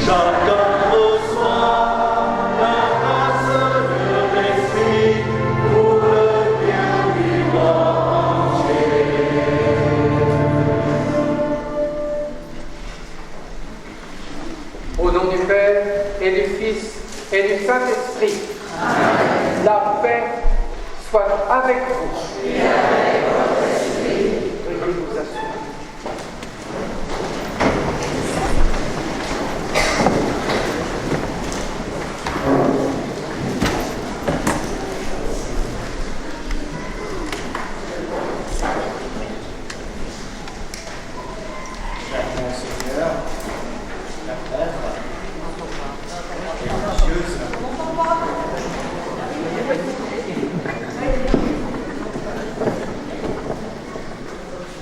Chacun reçoit la grâce de l'Esprit pour le bien du monde entier. Au nom du Père et du Fils et du Saint-Esprit, la paix soit avec vous. Et avec votre esprit. Veuillez vous asseoir.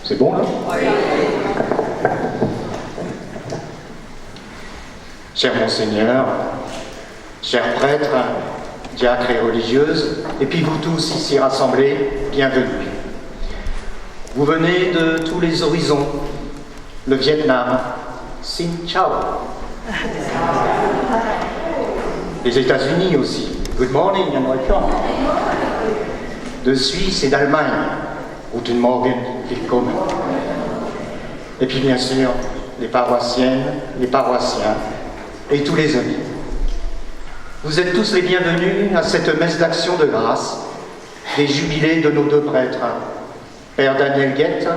C'est bon là? Cher Monseigneur, chers prêtres, diacres et religieuses, et puis vous tous ici rassemblés, bienvenue. Vous venez de tous les horizons, le Vietnam, Xin Chào. Les États-Unis aussi, Good morning and welcome. De Suisse et d'Allemagne, Guten Morgen, willkommen. Et puis bien sûr, les paroissiennes, les paroissiens et tous les amis. Vous êtes tous les bienvenus à cette messe d'action de grâce des jubilés de nos deux prêtres, Père Daniel Guette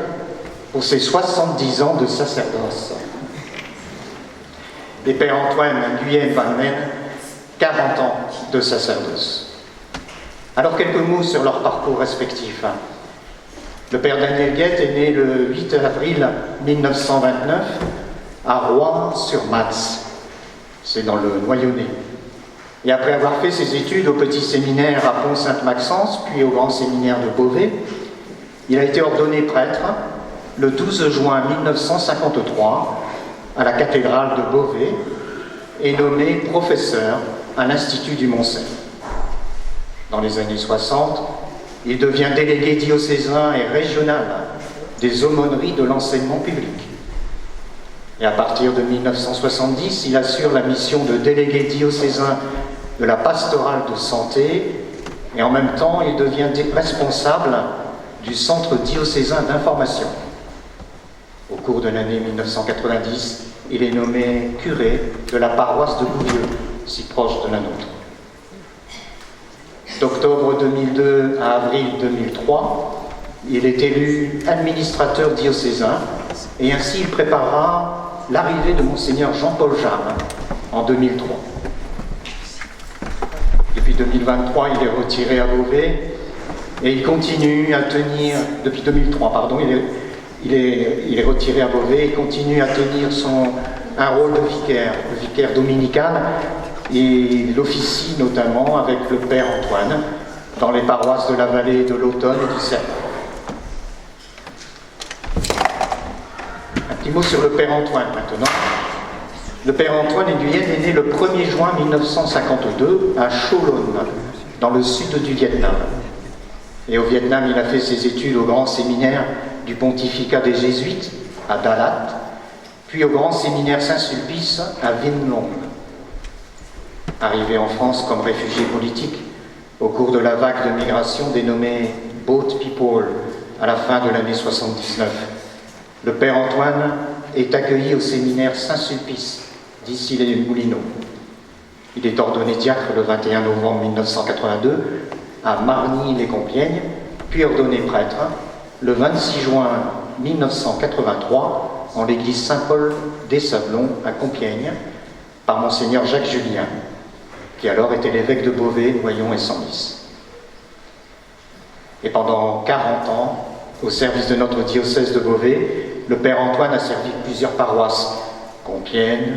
pour ses 70 ans de sacerdoce et Père Antoine Nguyen Van Men, 40 ans de sacerdoce. Alors quelques mots sur leur parcours respectif. Le Père Daniel Guette est né le 8 avril 1929 à Rouen-sur-Matz, c'est dans le Noyonnais. Et après avoir fait ses études au petit séminaire à Pont-Sainte-Maxence, puis au grand séminaire de Beauvais, il a été ordonné prêtre le 12 juin 1953 à la cathédrale de Beauvais et nommé professeur à l'Institut du Mont-Seine. Dans les années 60, il devient délégué diocésain et régional des aumôneries de l'enseignement public. Et à partir de 1970, il assure la mission de délégué diocésain de la pastorale de santé et en même temps, il devient responsable du centre diocésain d'information. Au cours de l'année 1990, il est nommé curé de la paroisse de Bouvieux, si proche de la nôtre. D'octobre 2002 à avril 2003, il est élu administrateur diocésain et ainsi il préparera l'arrivée de Monseigneur Jean-Paul Jarre en 2003. Depuis 2023, il est retiré à Beauvais et il continue à tenir, depuis 2003, pardon, il est retiré à Beauvais et continue à tenir un rôle de vicaire dominical. Et il officie notamment avec le Père Antoine dans les paroisses de la vallée de l'Automne et du Serpent. Un petit mot sur le Père Antoine maintenant. Le Père Antoine Nguyen est né le 1er juin 1952 à Cholon, dans le sud du Vietnam. Et au Vietnam, il a fait ses études au grand séminaire du pontificat des Jésuites à Dalat, puis au grand séminaire Saint-Sulpice à Vinh Long. Arrivé en France comme réfugié politique au cours de la vague de migration dénommée Boat People à la fin de l'année 79. Le Père Antoine est accueilli au séminaire Saint-Sulpice d'Issy-les-Moulineaux. Il est ordonné diacre le 21 novembre 1982 à Margny-les-Compiègnes, puis ordonné prêtre le 26 juin 1983 en l'église Saint-Paul des Sablons à Compiègne par Monseigneur Jacques Julien, qui alors était l'évêque de Beauvais, Noyon et Senlis. Et pendant 40 ans, au service de notre diocèse de Beauvais, le Père Antoine a servi plusieurs paroisses, Compiègne,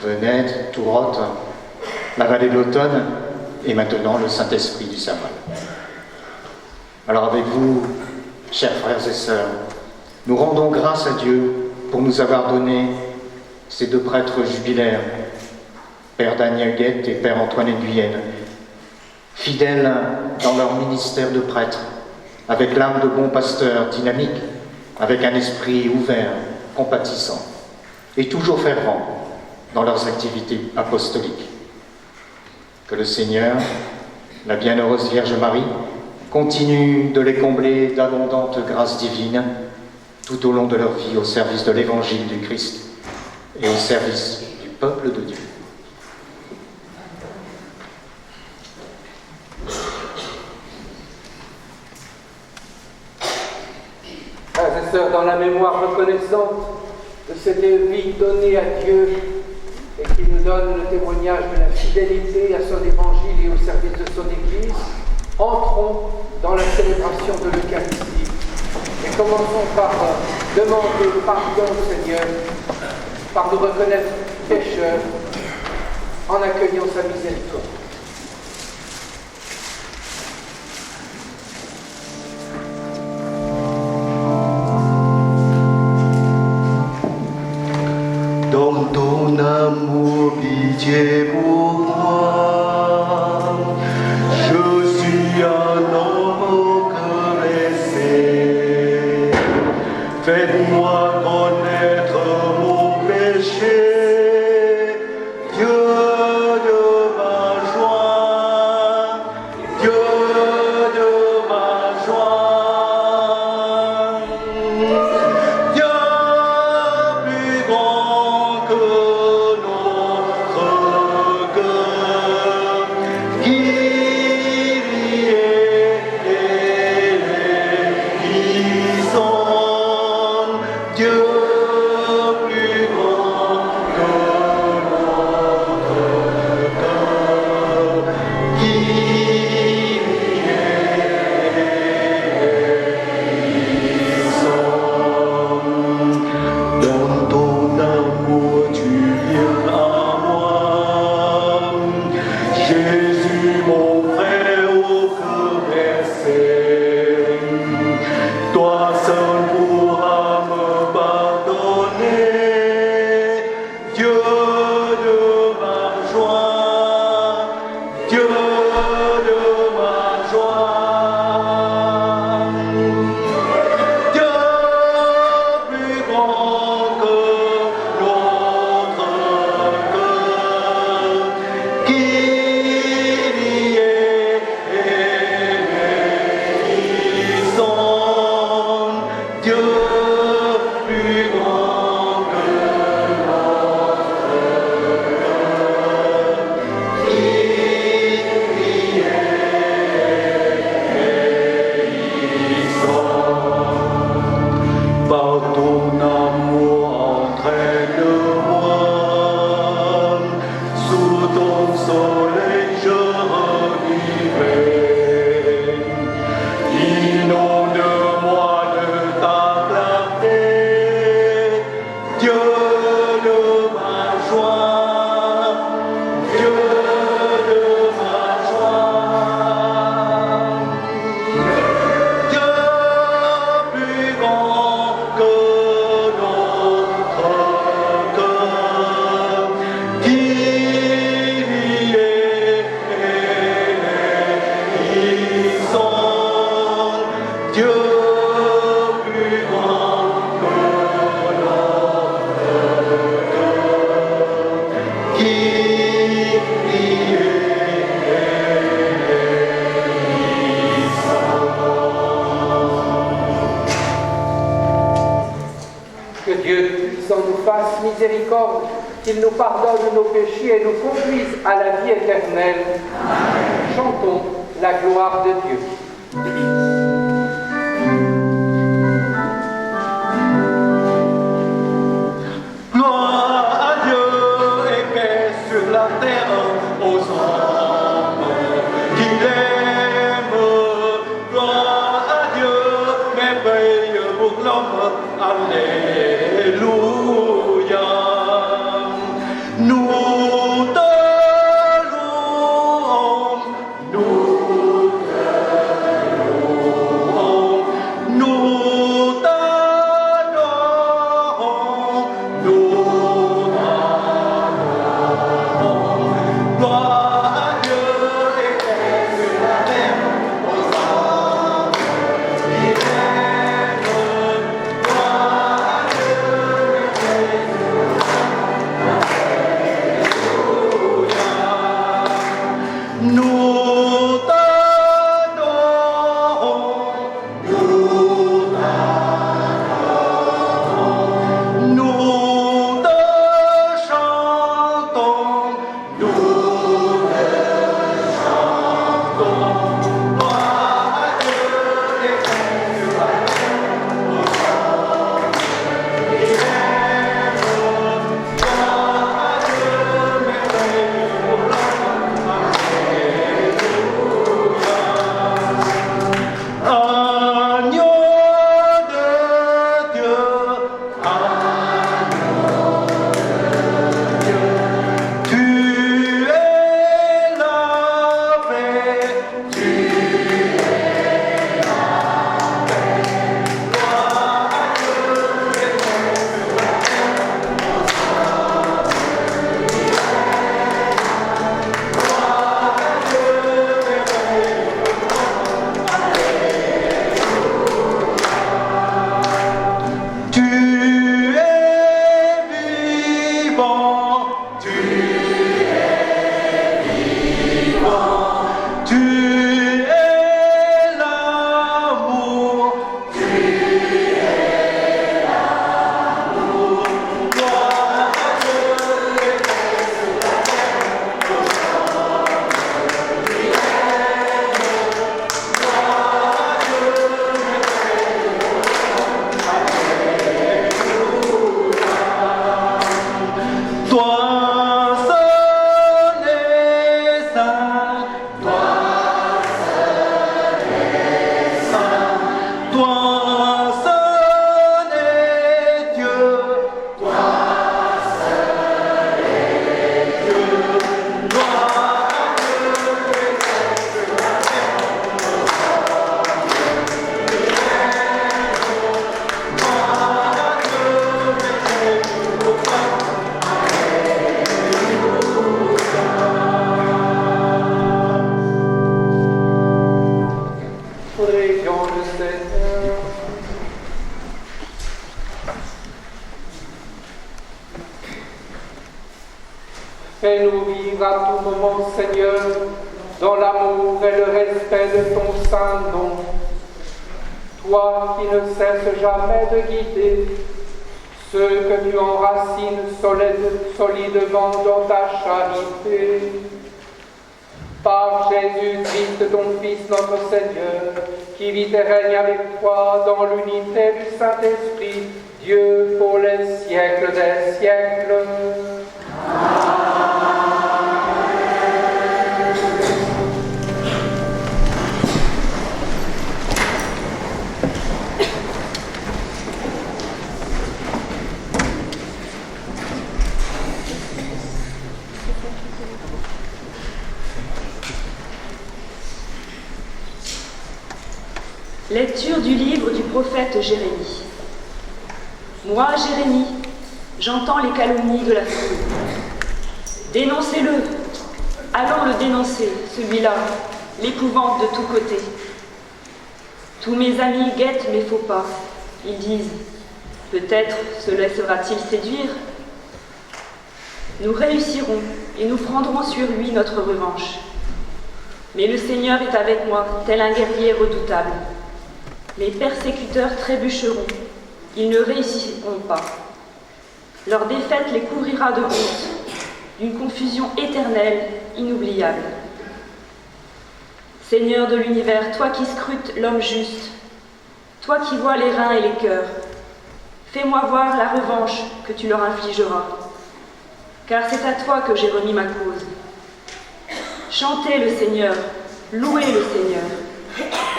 Venette, Tourotte, la vallée de l'Automne et maintenant le Saint-Esprit du Serval. Alors avec vous, chers frères et sœurs, nous rendons grâce à Dieu pour nous avoir donné ces deux prêtres jubilaires, Père Daniel Guette et Père Antoine Nguyen, fidèles dans leur ministère de prêtre, avec l'âme de bon pasteur dynamique, avec un esprit ouvert, compatissant, et toujours fervent, dans leurs activités apostoliques. Que le Seigneur, la bienheureuse Vierge Marie, continue de les combler d'abondantes grâces divines tout au long de leur vie au service de l'Évangile du Christ et au service du peuple de Dieu. Frères et sœurs, dans la mémoire reconnaissante de cette vie donnée à Dieu et qui nous donne le témoignage de la fidélité à son évangile et au service de son Église, entrons dans la célébration de l'Eucharistie et commençons par demander pardon au Seigneur, par nous reconnaître pécheurs en accueillant sa miséricorde. Dans ton amour, pitié pour moi, je suis un homme caressé. Faites-moi connaître mon péché, Dieu de ma joie, Dieu de ma joie. Dieu plus grand que notre cœur, qui sonne, Dieu plus grand que notre cœur, qui sonne. Dans ton amour, tu viens à moi, Jésus, mon frère au cœur blessé. Toi seul pourras me pardonner, Dieu de ma joie, Dieu de ma joie. Dieu plus grand que notre cœur, qui sonne, Dieu plus grand que par ton amour entraîne-moi, sous ton soleil je revivrai. Inonde-moi de ta clarté, Dieu de ma joie, Dieu de ma joie. Dieu plus grand que notre cœur, qui sonne, Dieu plus grand que notre cœur, qui Que Dieu puissant nous fasse miséricorde, qu'il nous pardonne nos péchés et nous conduise à la vie éternelle. Chantons la gloire de Dieu. Gloire à Dieu et paix sur la terre aux hommes qu'il aime. Gloire à Dieu, merveille pour l'homme. Alléluia. Nous te louons, nous te louons, nous t'adorons, nous t'adorons. Gloire à Dieu et paix sur la terre aux hommes qu'il aime. Gloire à Dieu et paix sur la terre. Fais-nous vivre à tout moment, Seigneur, dans l'amour et le respect de ton saint nom. Toi qui ne cesses jamais de guider ceux que tu enracines solidement dans ta charité. Par Jésus-Christ, ton Fils, notre Seigneur, qui vit et règne avec toi dans l'unité du Saint-Esprit, Dieu pour les siècles des siècles. Lecture du livre du prophète Jérémie. Moi, Jérémie, j'entends les calomnies de la foule. Dénoncez-le, allons le dénoncer, celui-là, l'épouvante de tous côtés. Tous mes amis guettent mes faux pas. Ils disent, peut-être se laissera-t-il séduire. Nous réussirons et nous prendrons sur lui notre revanche. Mais le Seigneur est avec moi, tel un guerrier redoutable. Mes persécuteurs trébucheront, ils ne réussiront pas. Leur défaite les couvrira de honte, d'une confusion éternelle, inoubliable. Seigneur de l'univers, toi qui scrutes l'homme juste, toi qui vois les reins et les cœurs, fais-moi voir la revanche que tu leur infligeras, car c'est à toi que j'ai remis ma cause. Chantez le Seigneur, louez le Seigneur.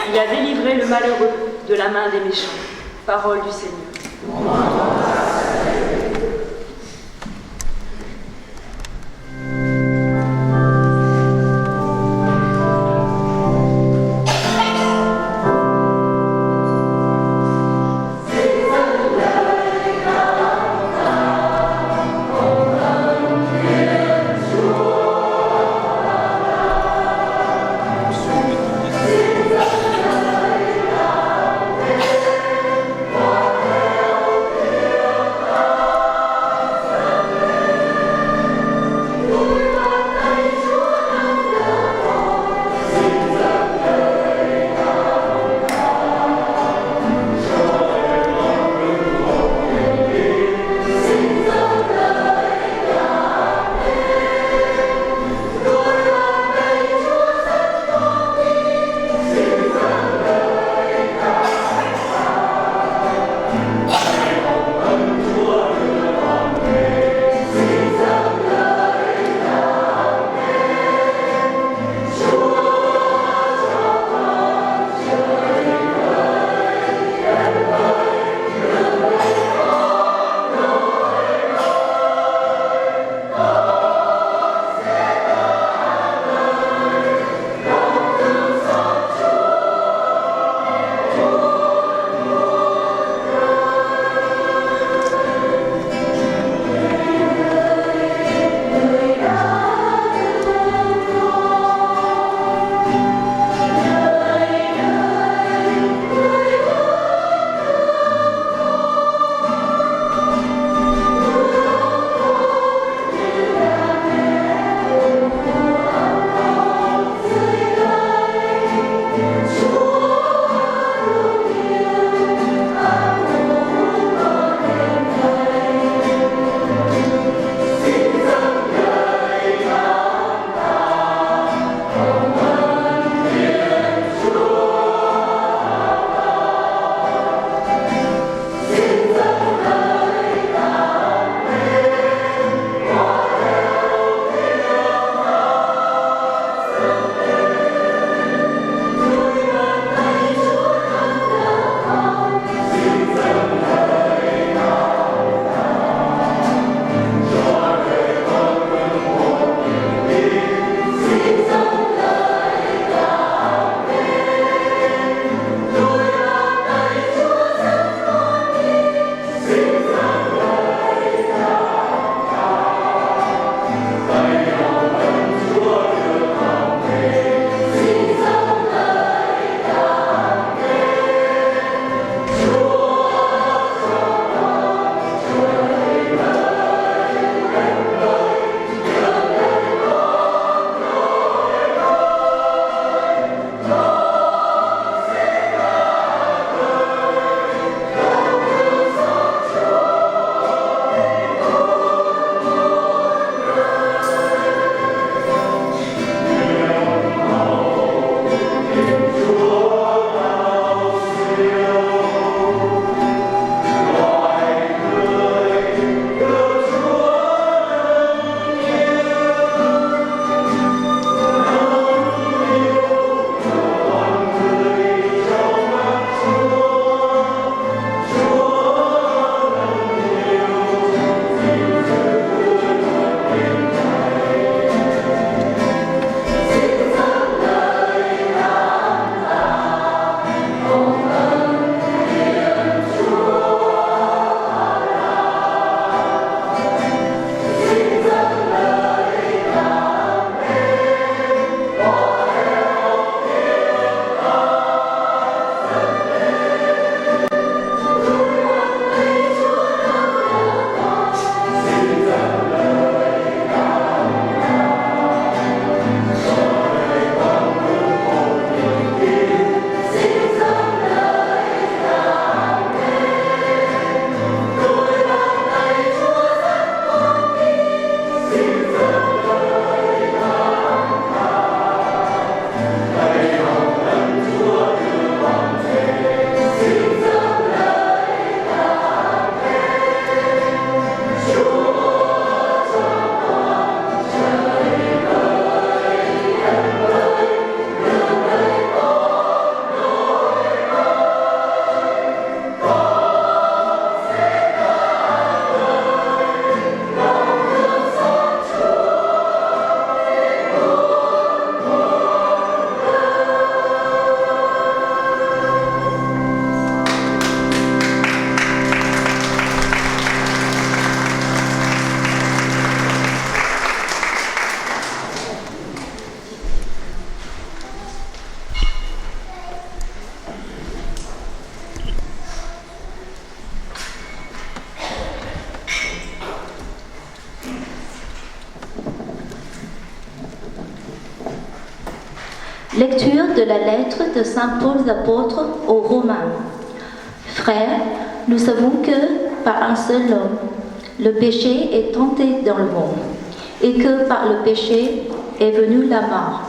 Il a délivré le malheureux de la main des méchants. Parole du Seigneur. Amen. Lecture de la lettre de Saint Paul l'apôtre aux Romains. Frères, nous savons que par un seul homme, le péché est entré dans le monde, et que par le péché est venue la mort.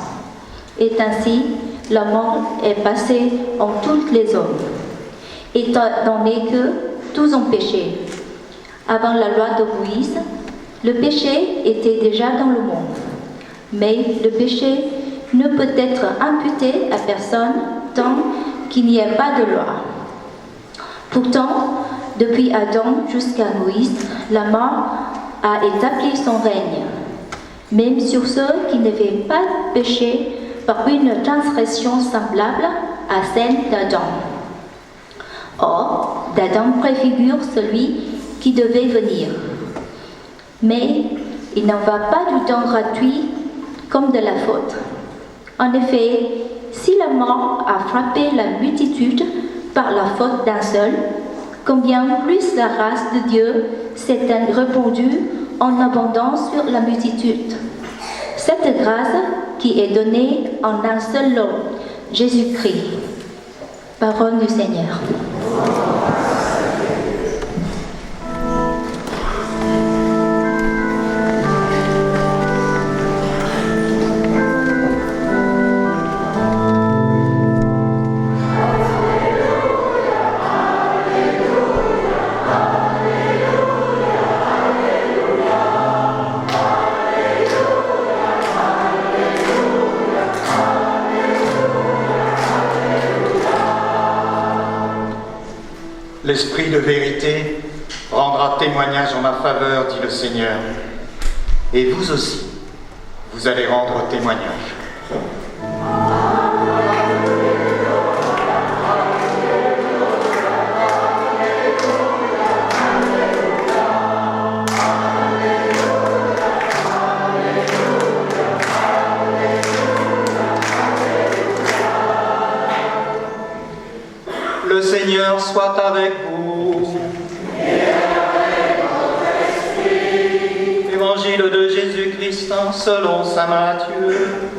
Et ainsi, la mort est passée en tous les hommes, étant donné que tous ont péché. Avant la loi de Moïse, le péché était déjà dans le monde, mais le péché ne peut être imputé à personne tant qu'il n'y a pas de loi. Pourtant, depuis Adam jusqu'à Moïse, la mort a établi son règne, même sur ceux qui n'avaient pas péché par une transgression semblable à celle d'Adam. Or, d'Adam préfigure celui qui devait venir. Mais il n'en va pas du temps gratuit comme de la faute. En effet, si la mort a frappé la multitude par la faute d'un seul, combien plus la grâce de Dieu s'est-elle répandue en abondance sur la multitude. Cette grâce qui est donnée en un seul homme, Jésus-Christ. Parole du Seigneur. L'Esprit de vérité rendra témoignage en ma faveur, dit le Seigneur. Et vous aussi, vous allez rendre témoignage. Le Seigneur soit avec vous. Et avec votre esprit. Évangile de Jésus-Christ selon saint Matthieu.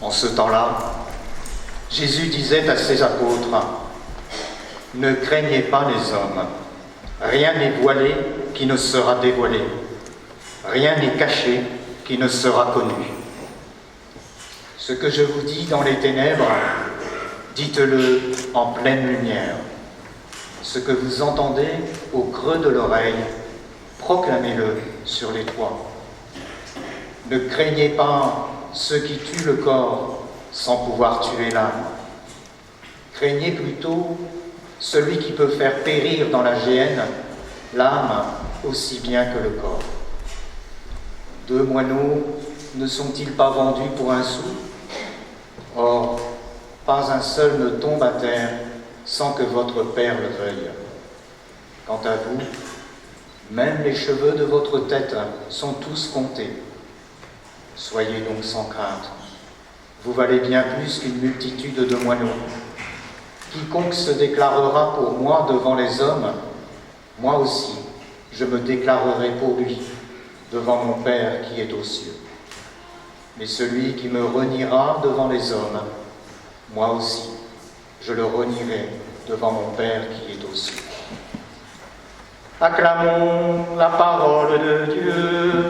En ce temps-là, Jésus disait à ses apôtres, « Ne craignez pas les hommes, rien n'est voilé qui ne sera dévoilé, rien n'est caché qui ne sera connu. Ce que je vous dis dans les ténèbres, dites-le en pleine lumière. Ce que vous entendez au creux de l'oreille, proclamez-le sur les toits. Ne craignez pas ceux qui tuent le corps sans pouvoir tuer l'âme. Craignez plutôt celui qui peut faire périr dans la géhenne l'âme aussi bien que le corps. 2 moineaux ne sont-ils pas vendus pour un sou? Or, pas un seul ne tombe à terre sans que votre Père le veuille. Quant à vous, même les cheveux de votre tête sont tous comptés. Soyez donc sans crainte. Vous valez bien plus qu'une multitude de moineaux. Quiconque se déclarera pour moi devant les hommes, moi aussi, je me déclarerai pour lui devant mon Père qui est aux cieux. Mais celui qui me reniera devant les hommes, moi aussi, je le renierai devant mon Père qui est aux cieux. Acclamons la parole de Dieu.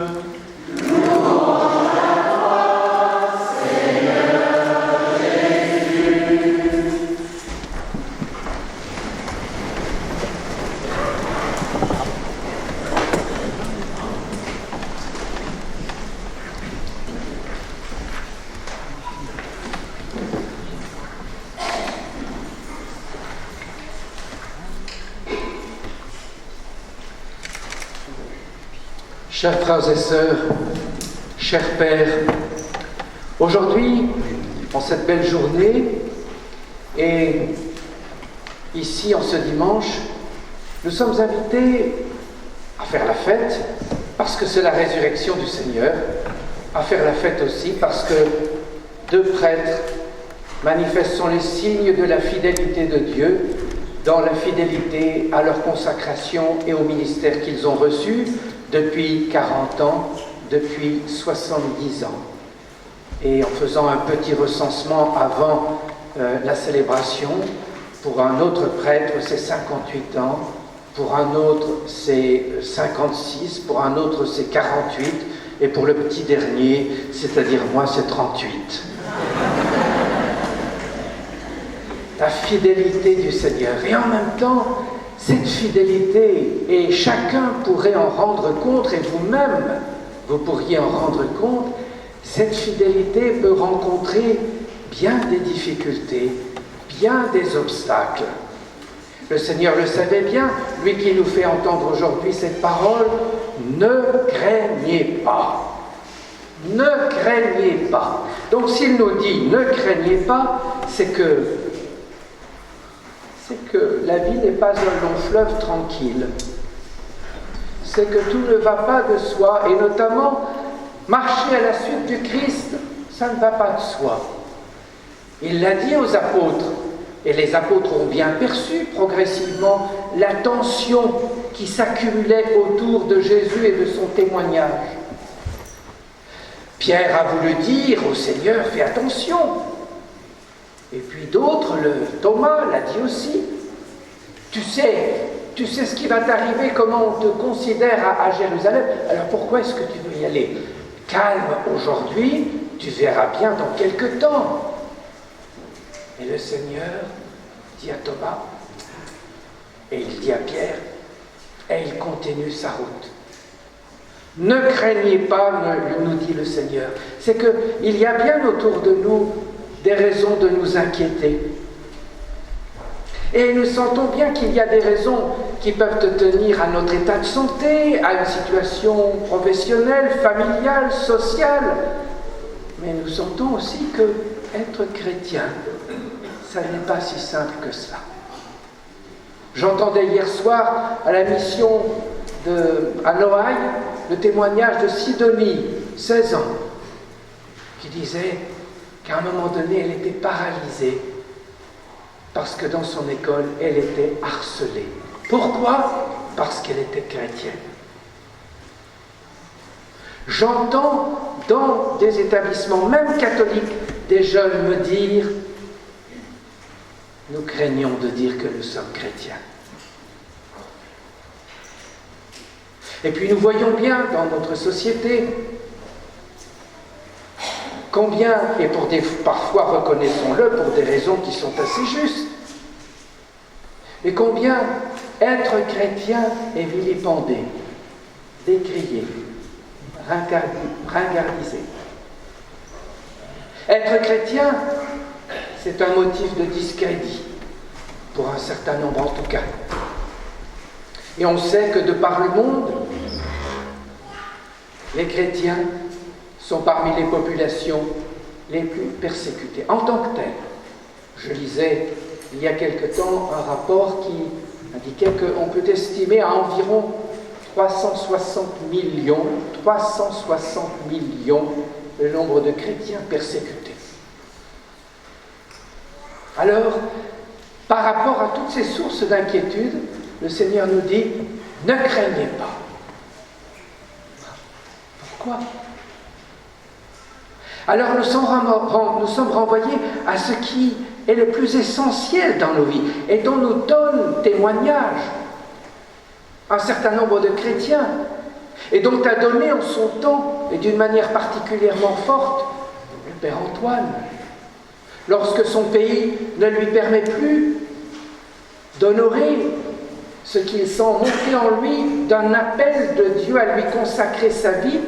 Chers frères et sœurs, chers pères, aujourd'hui, en cette belle journée, et ici en ce dimanche, nous sommes invités à faire la fête parce que c'est la résurrection du Seigneur, à faire la fête aussi parce que deux prêtres manifestent les signes de la fidélité de Dieu dans la fidélité à leur consacration et au ministère qu'ils ont reçu depuis 40 ans, depuis 70 ans. Et en faisant un petit recensement avant la célébration, pour un autre prêtre c'est 58 ans, pour un autre c'est 56, pour un autre c'est 48, et pour le petit dernier, c'est-à-dire moi, c'est 38. La fidélité du Seigneur. Et en même temps, cette fidélité, et chacun pourrait en rendre compte, et vous-même, vous pourriez en rendre compte, cette fidélité peut rencontrer bien des difficultés, bien des obstacles. Le Seigneur le savait bien, lui qui nous fait entendre aujourd'hui cette parole, ne craignez pas. Ne craignez pas. Donc s'il nous dit ne craignez pas, c'est que la vie n'est pas un long fleuve tranquille. C'est que tout ne va pas de soi, et notamment marcher à la suite du Christ, ça ne va pas de soi. Il l'a dit aux apôtres, et les apôtres ont bien perçu progressivement la tension qui s'accumulait autour de Jésus et de son témoignage. Pierre a voulu dire au Seigneur, fais attention. Et puis d'autres, Thomas l'a dit aussi. Tu sais ce qui va t'arriver, comment on te considère à Jérusalem, alors pourquoi est-ce que tu veux y aller? Calme aujourd'hui, tu verras bien dans quelque temps. Et le Seigneur dit à Thomas, et il dit à Pierre, et il continue sa route. Ne craignez pas, nous dit le Seigneur. C'est qu'il y a bien autour de nous des raisons de nous inquiéter. Et nous sentons bien qu'il y a des raisons qui peuvent tenir à notre état de santé, à une situation professionnelle, familiale, sociale. Mais nous sentons aussi que être chrétien, ça n'est pas si simple que cela. J'entendais hier soir à la mission à Noailles le témoignage de Sidonie, 16 ans, qui disait qu'à un moment donné, elle était paralysée parce que dans son école, elle était harcelée. Pourquoi? Parce qu'elle était chrétienne. J'entends dans des établissements, même catholiques, des jeunes me dire « Nous craignons de dire que nous sommes chrétiens ». Et puis nous voyons bien dans notre société combien, et parfois reconnaissons-le pour des raisons qui sont assez justes, et combien être chrétien est vilipendé, décrié, ringardisé. Être chrétien, c'est un motif de discrédit, pour un certain nombre en tout cas. Et on sait que de par le monde, les chrétiens sont parmi les populations les plus persécutées, en tant que telles. Je lisais il y a quelque temps un rapport qui indiquait qu'on peut estimer à environ 360 millions le nombre de chrétiens persécutés. Alors, par rapport à toutes ces sources d'inquiétude, le Seigneur nous dit, ne craignez pas. Pourquoi? Alors nous sommes renvoyés à ce qui est le plus essentiel dans nos vies et dont nous donne témoignage un certain nombre de chrétiens et dont a donné en son temps et d'une manière particulièrement forte le Père Antoine, lorsque son pays ne lui permet plus d'honorer ce qu'il sent monter en lui d'un appel de Dieu à lui consacrer sa vie,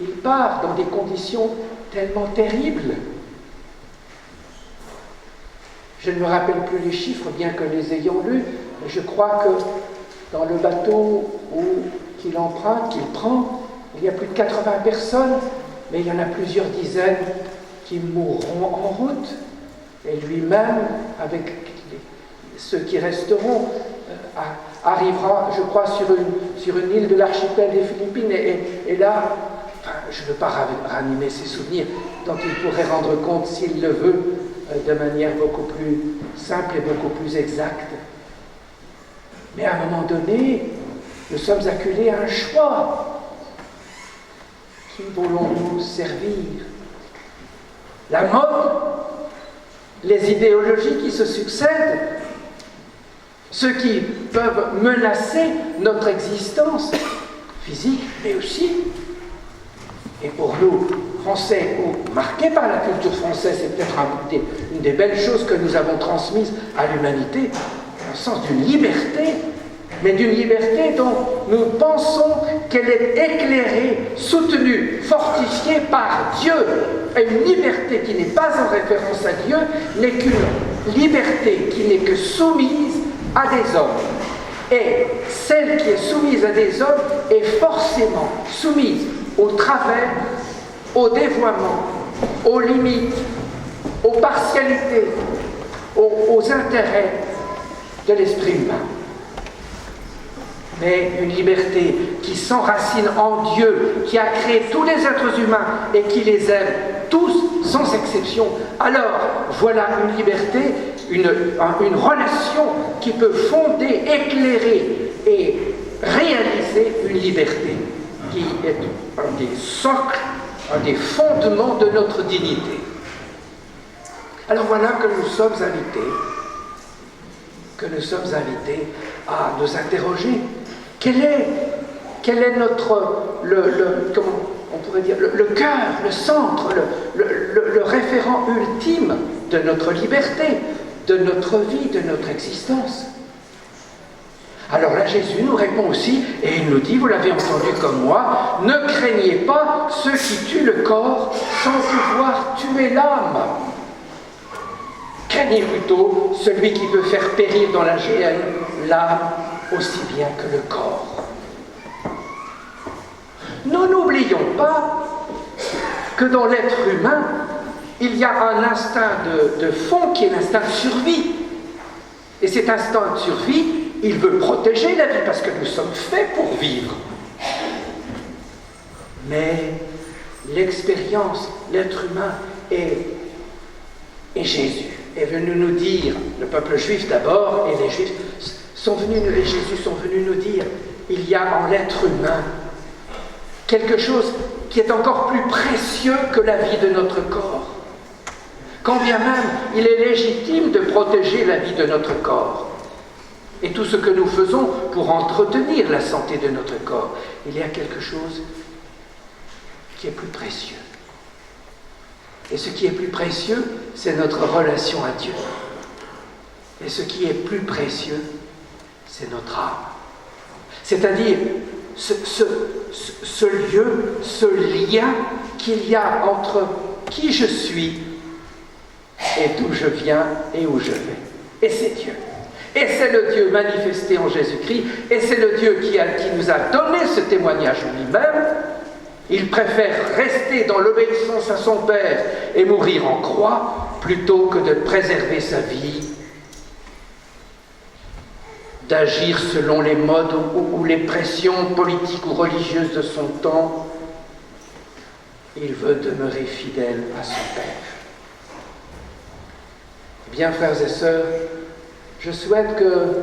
il part dans des conditions tellement terribles. Je ne me rappelle plus les chiffres, bien que les ayant lus, mais je crois que dans le bateau qu'il prend, il y a plus de 80 personnes, mais il y en a plusieurs dizaines qui mourront en route. Et lui-même, avec ceux qui resteront, arrivera, je crois, sur une île de l'archipel des Philippines, et là, enfin, je ne veux pas ranimer ses souvenirs, dont il pourrait rendre compte, s'il le veut, de manière beaucoup plus simple et beaucoup plus exacte. Mais à un moment donné, nous sommes acculés à un choix. Qui voulons-nous servir? La mode, les idéologies qui se succèdent, ceux qui peuvent menacer notre existence physique, mais aussi, et pour nous, Français, ou marqués par la culture française, c'est peut-être une des belles choses que nous avons transmises à l'humanité, dans le sens d'une liberté, mais d'une liberté dont nous pensons qu'elle est éclairée, soutenue, fortifiée par Dieu. Et une liberté qui n'est pas en référence à Dieu n'est qu'une liberté qui n'est que soumise à des hommes. Et celle qui est soumise à des hommes est forcément soumise au travers, au dévoiement, aux limites, aux partialités, aux intérêts de l'esprit humain. Mais une liberté qui s'enracine en Dieu, qui a créé tous les êtres humains et qui les aime tous sans exception, alors voilà une liberté, une relation qui peut fonder, éclairer et réaliser une liberté qui est un des socles, un des fondements de notre dignité. Alors voilà que nous sommes invités à nous interroger. Quel est notre, comment on pourrait dire, le cœur, le centre, le référent ultime de notre liberté, de notre vie, de notre existence? Alors là, Jésus nous répond aussi, et il nous dit, vous l'avez entendu comme moi, ne craignez pas ceux qui tuent le corps sans pouvoir tuer l'âme. Craignez plutôt celui qui peut faire périr dans la géhenne l'âme aussi bien que le corps. Nous n'oublions pas que dans l'être humain, il y a un instinct de fond qui est l'instinct de survie. Et cet instinct de survie, il veut protéger la vie parce que nous sommes faits pour vivre. Mais l'expérience, l'être humain et Jésus est venu nous dire, le peuple juif d'abord, et les Juifs et Jésus sont venus nous dire, il y a en l'être humain quelque chose qui est encore plus précieux que la vie de notre corps. Quand bien même il est légitime de protéger la vie de notre corps et tout ce que nous faisons pour entretenir la santé de notre corps, il y a quelque chose qui est plus précieux. Et ce qui est plus précieux, c'est notre relation à Dieu. Et ce qui est plus précieux, c'est notre âme. C'est-à-dire ce lieu, ce lien qu'il y a entre qui je suis et d'où je viens et où je vais. Et c'est Dieu. Et c'est le Dieu manifesté en Jésus-Christ. Et c'est le Dieu qui nous a donné ce témoignage lui-même. Il préfère rester dans l'obéissance à son Père et mourir en croix plutôt que de préserver sa vie, d'agir selon les modes ou les pressions politiques ou religieuses de son temps. Il veut demeurer fidèle à son Père. Bien, frères et sœurs, je souhaite que,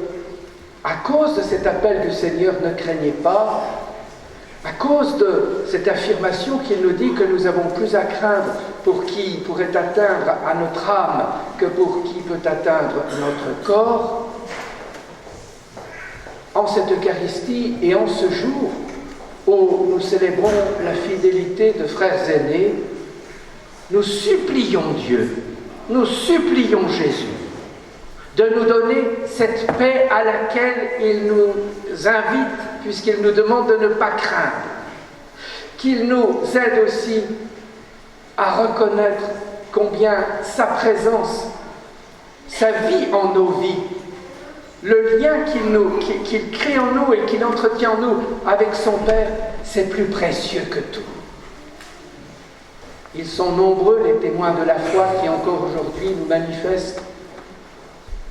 à cause de cet appel du Seigneur, ne craignez pas, à cause de cette affirmation qu'il nous dit que nous avons plus à craindre pour qui pourrait atteindre à notre âme que pour qui peut atteindre notre corps, en cette Eucharistie et en ce jour où nous célébrons la fidélité de frères aînés, nous supplions Dieu, nous supplions Jésus de nous donner cette paix à laquelle il nous invite, puisqu'il nous demande de ne pas craindre, qu'il nous aide aussi à reconnaître combien sa présence, sa vie en nos vies, le lien qu'il crée en nous et qu'il entretient en nous avec son Père, c'est plus précieux que tout. Ils sont nombreux les témoins de la foi qui encore aujourd'hui nous manifestent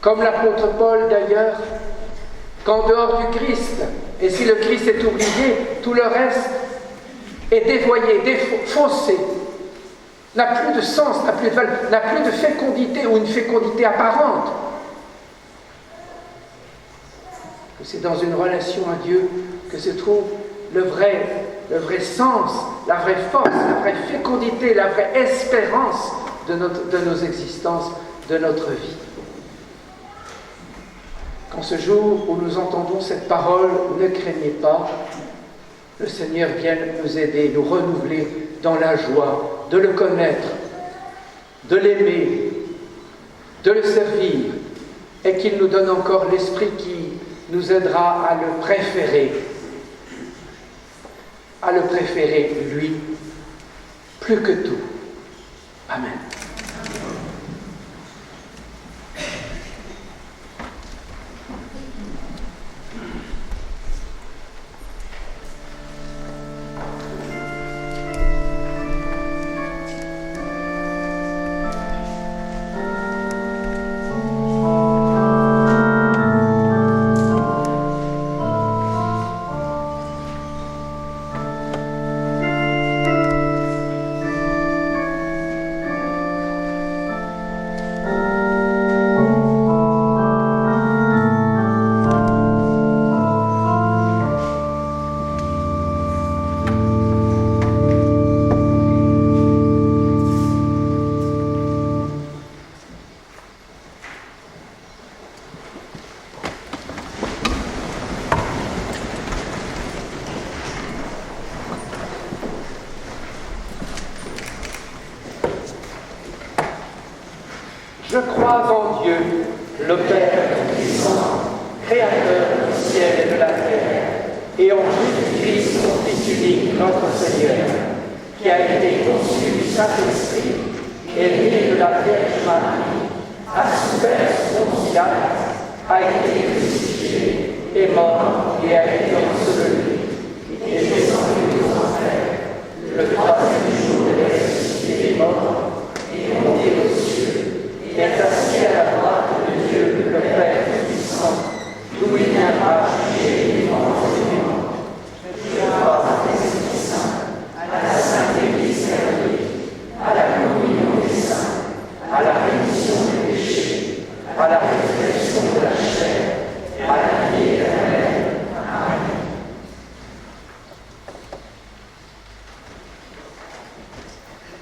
Comme l'apôtre Paul d'ailleurs, qu'en dehors du Christ, et si le Christ est oublié, tout le reste est dévoyé, faussé, n'a plus de sens, n'a plus de valeur, n'a plus de fécondité ou une fécondité apparente. Que c'est dans une relation à Dieu que se trouve le vrai sens, la vraie force, la vraie fécondité, la vraie espérance de nos existences, de notre vie. Qu'en ce jour où nous entendons cette parole, ne craignez pas, le Seigneur vienne nous aider, nous renouveler dans la joie de le connaître, de l'aimer, de le servir, et qu'il nous donne encore l'esprit qui nous aidera à le préférer, lui, plus que tout. Amen. Je crois en Dieu, le Père Tout-Puissant, Créateur du ciel et de la terre, et en Jésus-Christ, son Fils unique, notre Seigneur, qui a été conçu du Saint-Esprit, est né de la Vierge Marie, a souffert sous Pilate, a été crucifié, est mort et a été enseveli, est descendu aux enfers, le troisième jour est ressuscité des morts, et est monté aux cieux, et est assis à la droite de Dieu, le Père Tout-Puissant, d'où il viendra juger les vivants et les morts. Je crois à l'Esprit Saint, à la Sainte Église catholique, à la communion des saints, à la rémission des péchés, à la résurrection de la chair, à la vie éternelle. Amen.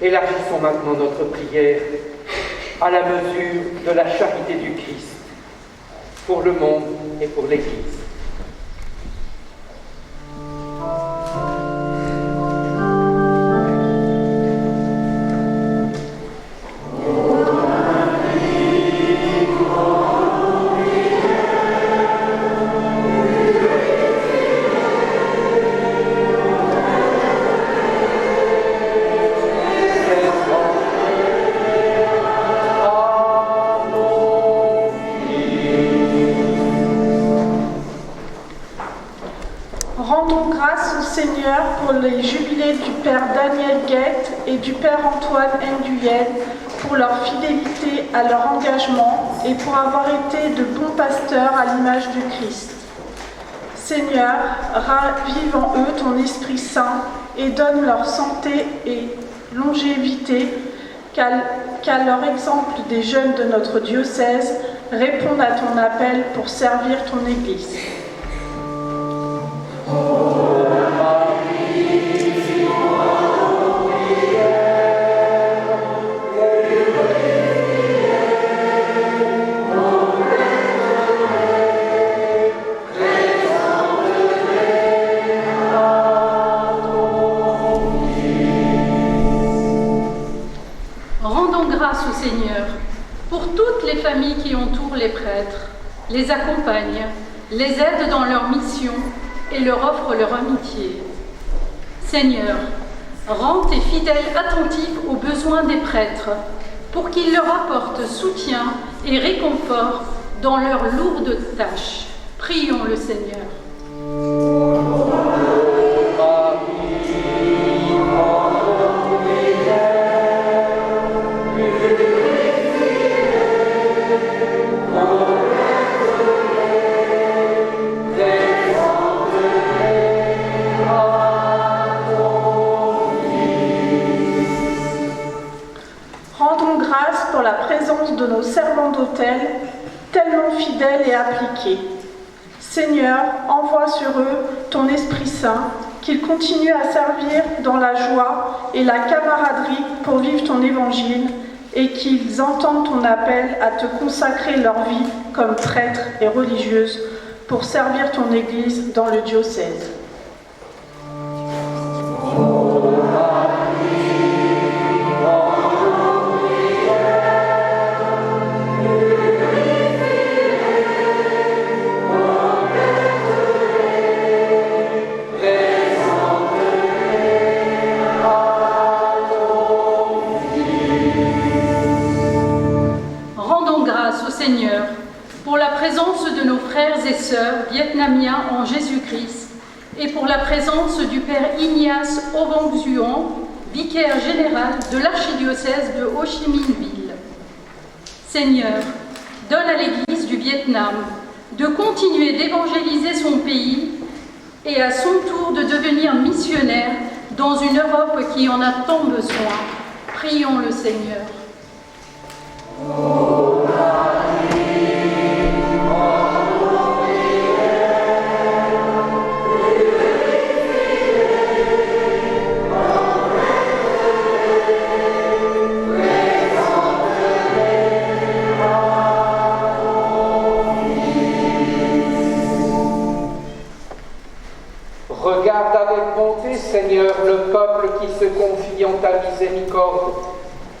Élargissons maintenant notre prière à la mesure de la charité du Christ, pour le monde et pour l'Église. Rendons grâce au Seigneur pour les jubilés du Père Daniel Guette et du Père Antoine Nguyen, pour leur fidélité à leur engagement et pour avoir été de bons pasteurs à l'image du Christ. Seigneur, ravive en eux ton Esprit Saint et donne leur santé et longévité, qu'à leur exemple des jeunes de notre diocèse répondent à ton appel pour servir ton Église. Rendons grâce au Seigneur pour toutes les familles qui entourent les prêtres, les accompagnent, les aident dans leur mission et leur offrent leur amitié. Seigneur, rends tes fidèles attentifs aux besoins des prêtres pour qu'ils leur apportent soutien et réconfort dans leurs lourdes tâches. Prions le Seigneur. Oh servants d'autel, tellement fidèles et appliqués. Seigneur, envoie sur eux ton Esprit Saint, qu'ils continuent à servir dans la joie et la camaraderie pour vivre ton évangile, et qu'ils entendent ton appel à te consacrer leur vie comme prêtres et religieuses pour servir ton Église dans le diocèse. Seigneur, pour la présence de nos frères et sœurs vietnamiens en Jésus-Christ et pour la présence du Père Ignace Ovong-Xuan, vicaire général de l'archidiocèse de Ho Chi Minh-Ville. Seigneur, donne à l'Église du Vietnam de continuer d'évangéliser son pays et à son tour de devenir missionnaire dans une Europe qui en a tant besoin. Prions le Seigneur. Regarde avec bonté, Seigneur, le peuple qui se confie en ta miséricorde.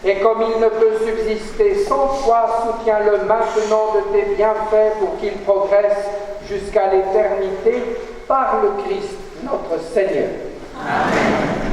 Et comme il ne peut subsister sans toi, soutiens-le maintenant de tes bienfaits pour qu'il progresse jusqu'à l'éternité par le Christ, notre Seigneur. Amen.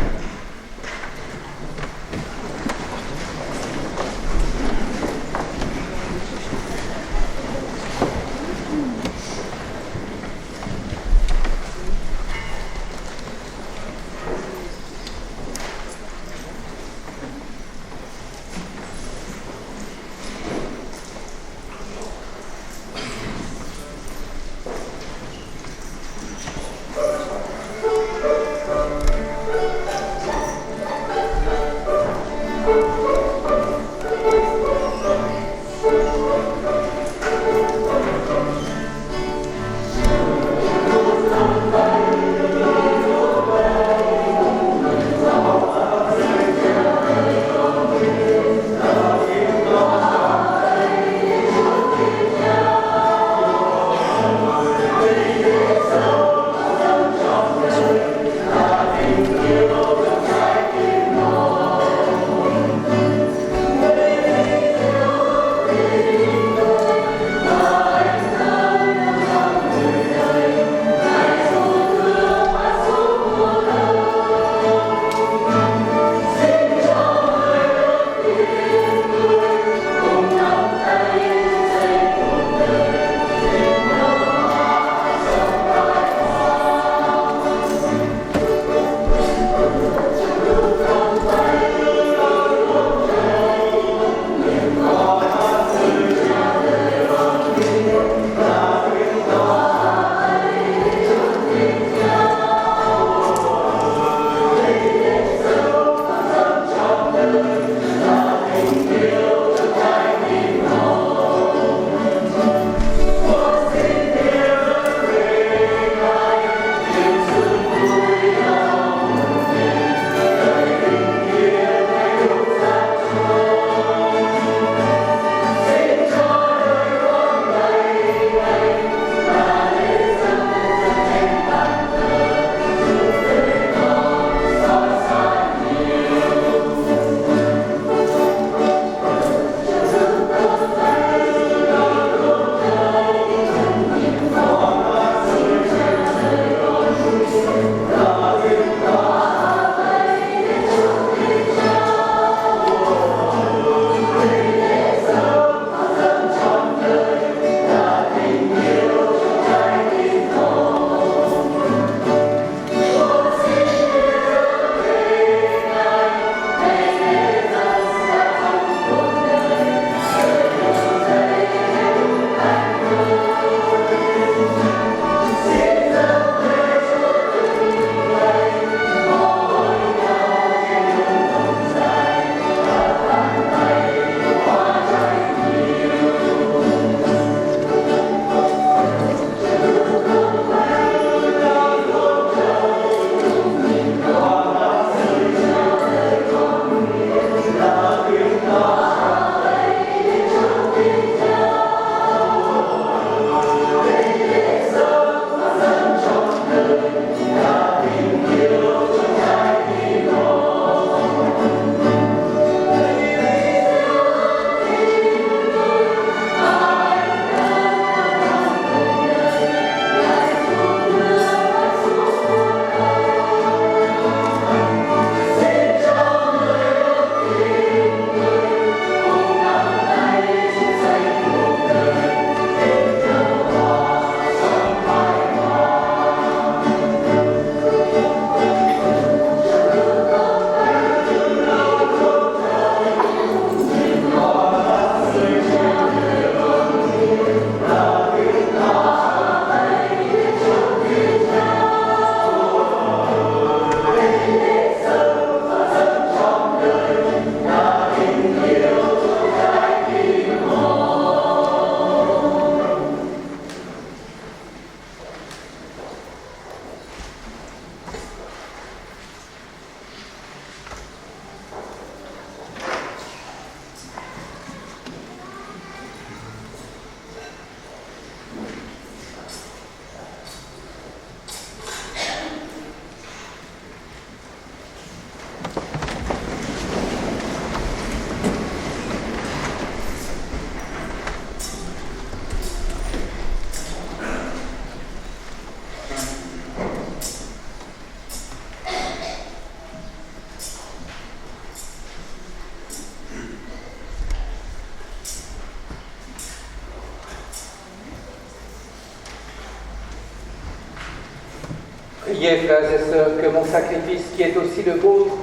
Priez, frères et sœurs, que mon sacrifice, qui est aussi le vôtre,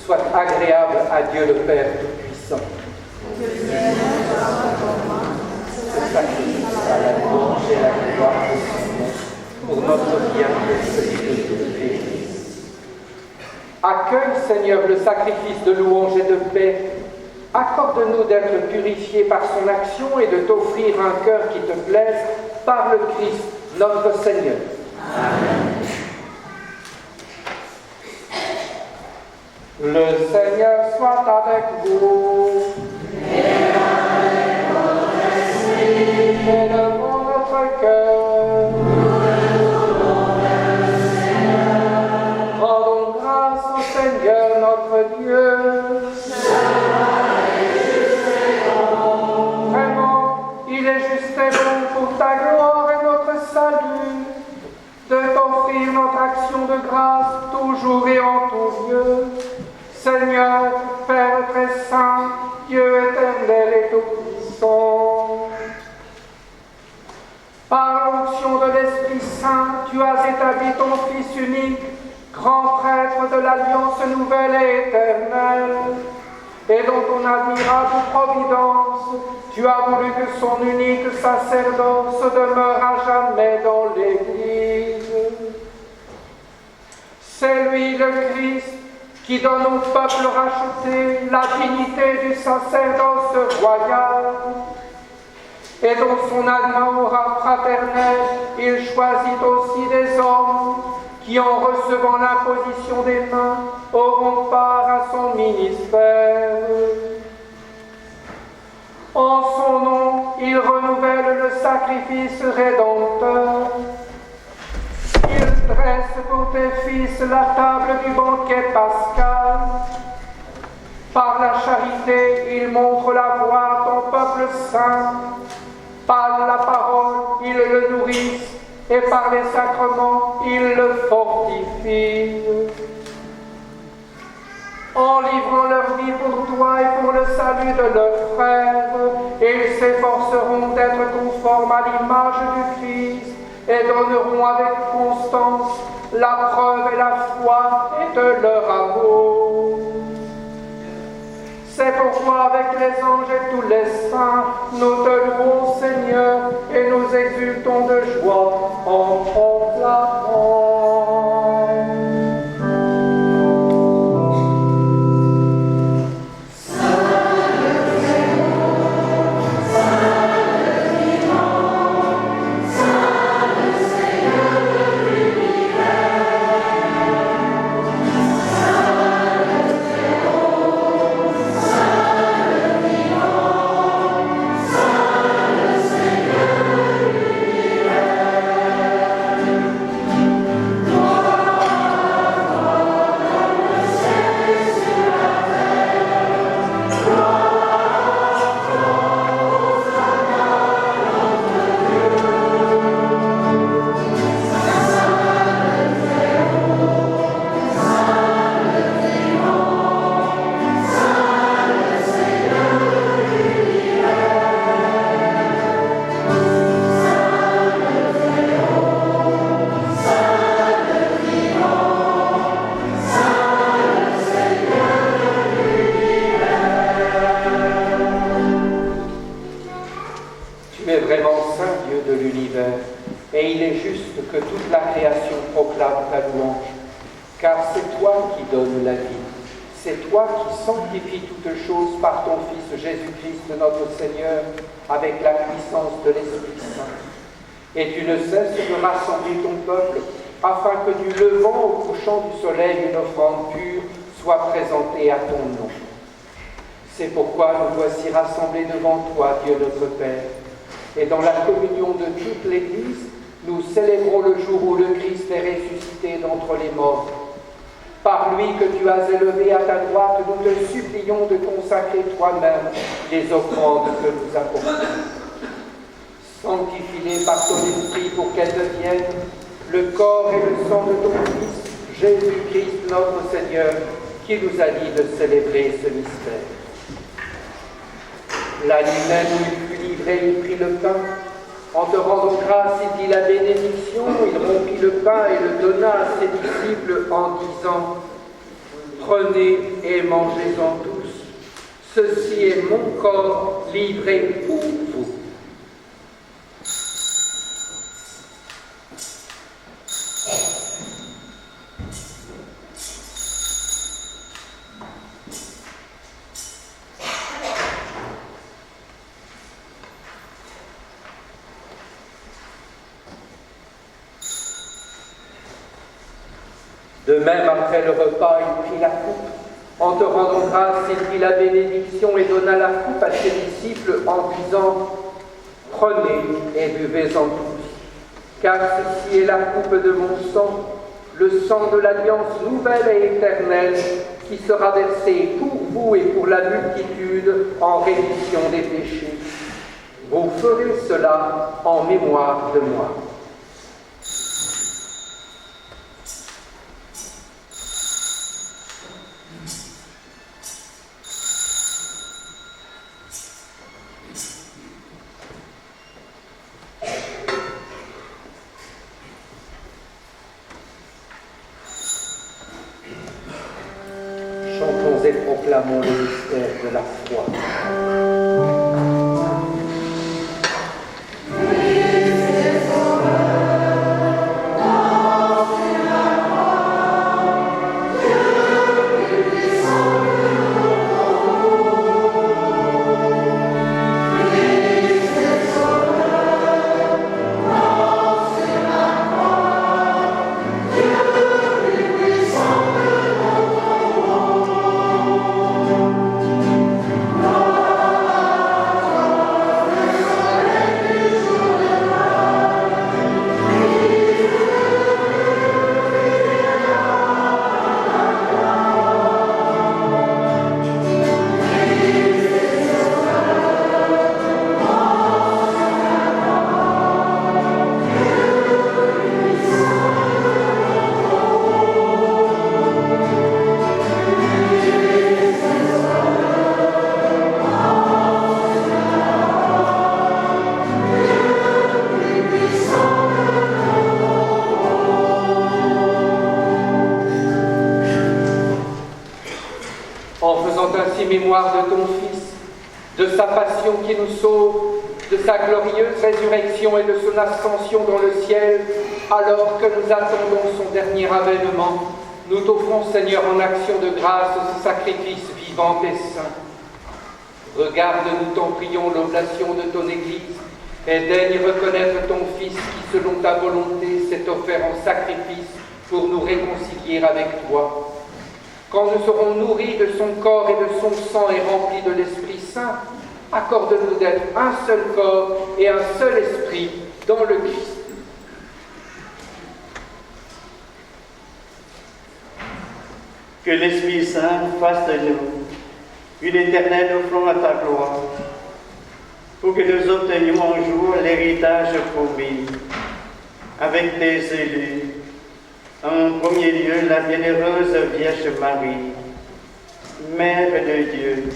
soit agréable à Dieu le Père Tout-Puissant. Ce sacrifice à la louange et à la gloire de son nom, pour notre bien et celui de toute l'Église. Accueille, Seigneur, le sacrifice de louange et de paix. Accorde-nous d'être purifiés par son action et de t'offrir un cœur qui te plaise par le Christ, notre Seigneur. Amen. Le Seigneur soit avec vous. Et avec votre esprit. Élevons notre cœur. Nous élevons vers le Seigneur. Rendons grâce au Seigneur notre Dieu. Vraiment, il est juste et bon pour ta gloire et notre salut de t'offrir notre action de grâce toujours et en tout lieu. Seigneur, Père très saint, Dieu éternel et tout-puissant, par l'onction de l'Esprit Saint, tu as établi ton Fils unique, grand prêtre de l'Alliance nouvelle et éternelle, et dont ton admirable providence, tu as voulu que son unique sacerdoce demeure à jamais dans l'Église. C'est lui, le Christ, qui donne au peuple racheté la dignité du sacerdoce royal, et dont son amour fraternel, il choisit aussi des hommes qui, en recevant l'imposition des mains, auront part à son ministère. En son nom, il renouvelle le sacrifice rédempteur. Il dresse pour tes fils la table du banquet pascal. Par la charité, il montre la voie à ton peuple saint. Par la parole, il le nourrit, et par les sacrements, il le fortifie. En livrant leur vie pour toi et pour le salut de leurs frères, ils s'efforceront d'être conformes à l'image du Christ, et donneront avec constance la preuve et la foi de leur amour. C'est pourquoi avec les anges et tous les saints, nous te louons, Seigneur, et nous exultons de joie en proclamant. Et il est juste que toute la création proclame ta louange, car c'est toi qui donnes la vie. C'est toi qui sanctifies toutes choses par ton Fils Jésus-Christ notre Seigneur, avec la puissance de l'Esprit Saint. Et tu ne cesses de rassembler ton peuple, afin que du levant au couchant du soleil, une offrande pure soit présentée à ton nom. C'est pourquoi nous voici rassemblés devant toi, Dieu notre Père. Et dans la communion de toute l'Église, nous célébrons le jour où le Christ est ressuscité d'entre les morts. Par lui que tu as élevé à ta droite, nous te supplions de consacrer toi-même les offrandes que nous apportons. Sanctifie-les par ton esprit pour qu'elles deviennent le corps et le sang de ton Fils, Jésus-Christ notre Seigneur, qui nous a dit de célébrer ce mystère. La nuit même où il fut livré, il prit le pain, En te rendant grâce, il dit la bénédiction, il rompit le pain et le donna à ses disciples en disant « Prenez et mangez-en tous, ceci est mon corps livré pour vous. » De même, après le repas, il prit la coupe. En te rendant grâce, il fit la bénédiction et donna la coupe à ses disciples en disant « Prenez et buvez-en tous, car ceci est la coupe de mon sang, le sang de l'alliance nouvelle et éternelle, qui sera versé pour vous et pour la multitude en rémission des péchés. Vous ferez cela en mémoire de moi. » Chantons et proclamons le mystère de la foi. Mémoire de ton Fils, de sa passion qui nous sauve, de sa glorieuse résurrection et de son ascension dans le ciel, alors que nous attendons son dernier avènement, nous t'offrons, Seigneur, en action de grâce ce sacrifice vivant et saint. Regarde-nous, t'en prions, l'oblation de ton Église, et daigne reconnaître ton Fils qui, selon ta volonté, s'est offert en sacrifice pour nous réconcilier avec toi. Quand nous serons nourris de son corps et de son sang et remplis de l'Esprit Saint, accorde-nous d'être un seul corps et un seul esprit dans le Christ. Que l'Esprit Saint fasse de nous une éternelle offrande à ta gloire, pour que nous obtenions un jour l'héritage promis avec tes élus. En premier lieu, la bienheureuse Vierge Marie, Mère de Dieu,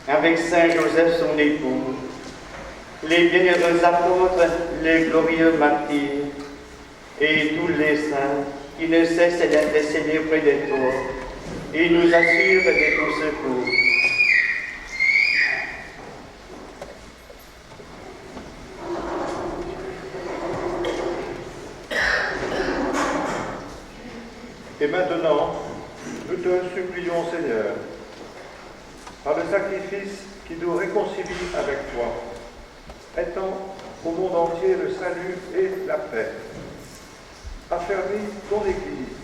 avec Saint Joseph son époux, les bienheureux apôtres, les glorieux martyrs, et tous les saints qui ne cessent d'intercéder près de toi et nous assurent de ton secours. Et maintenant, nous te supplions, Seigneur, par le sacrifice qui nous réconcilie avec toi, étends au monde entier le salut et la paix. Affermis ton Église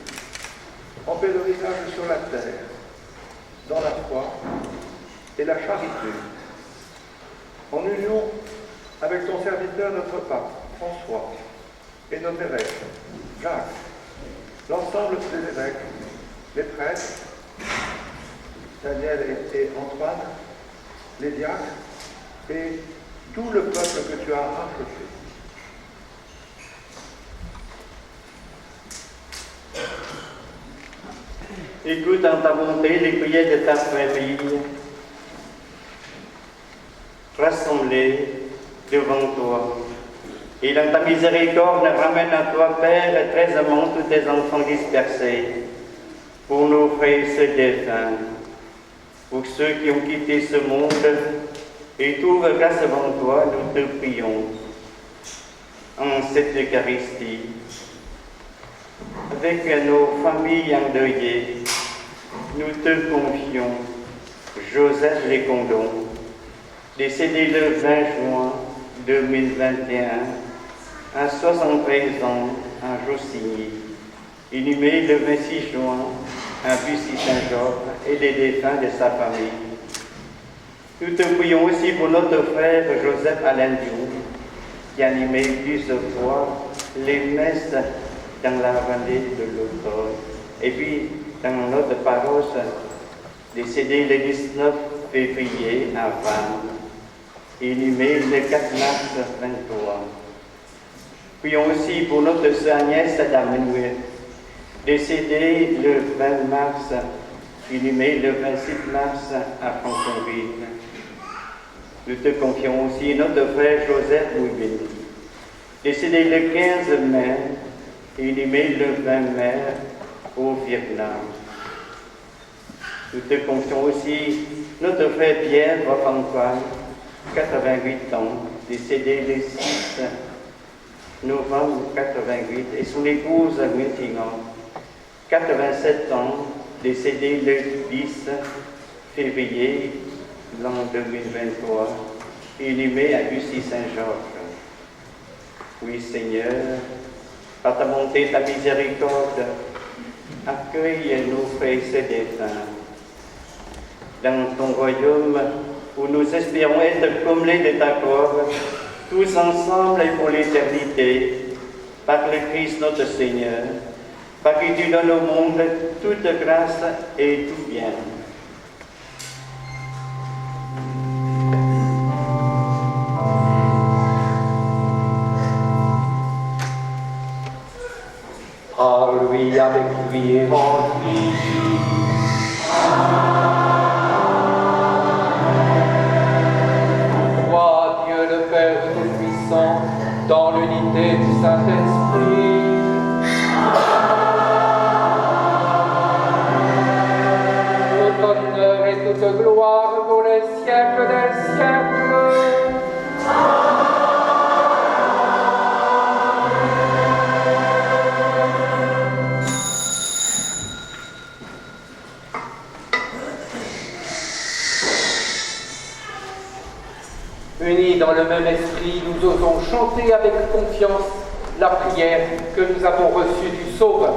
en pèlerinage sur la terre, dans la foi et la charité, en union avec ton serviteur, notre pape, François, et notre évêque, Jacques, l'ensemble des évêques, les prêtres, Daniel et Antoine, les diacres, et tout le peuple que tu as racheté. Écoute en ta bonté les prières de ta famille, rassemblée devant toi. Et dans ta miséricorde, ramène à toi, Père, très aimant tous tes enfants dispersés, pour nos frères et sœurs défunts, pour ceux qui ont quitté ce monde, et trouve grâce devant toi, nous te prions. En cette Eucharistie, avec nos familles endeuillées, nous te confions Joseph Lécondon, décédé le 20 juin 2021, à 73 ans, à Jossigny, inhumé le 26 juin à Bussy-Saint-Georges et les défunts de sa famille. Nous te prions aussi pour notre frère Joseph Alain Diou, qui animait plusieurs fois les messes dans la vallée de l'Automne. Et puis, dans notre paroisse, décédé le 19 février à Vannes, inhumé le 4 mars 23. Prions aussi pour notre sœur Agnès Adamouet, décédée le 20 mars, inhumée le 26 mars à Fontainebleau. Nous te confions aussi notre frère Joseph Moubin, décédé le 15 mai, inhumé le 20 mai au Vietnam. Nous te confions aussi notre frère Pierre Antoine, 88 ans, décédé le 6 novembre 88, et son épouse Mintingan, 87 ans, décédé le 10 février l'an 2023, inhumé à Bussy-Saint-Georges. Oui, Seigneur, par ta bonté, ta miséricorde, accueille nos frères et défunts dans ton royaume où nous espérons être comblés de ta gloire, tous ensemble et pour l'éternité, par le Christ notre Seigneur, par qui tu donnes au monde toute grâce et tout bien. Par lui, avec lui et en lui. Toi, Dieu le Père Tout-Puissant, dans l'unité du Saint-Esprit. Tout honneur et toute gloire pour les siècles des siècles. Unis dans le même esprit, nous osons chanter avec confiance la prière que nous avons reçue du Sauveur.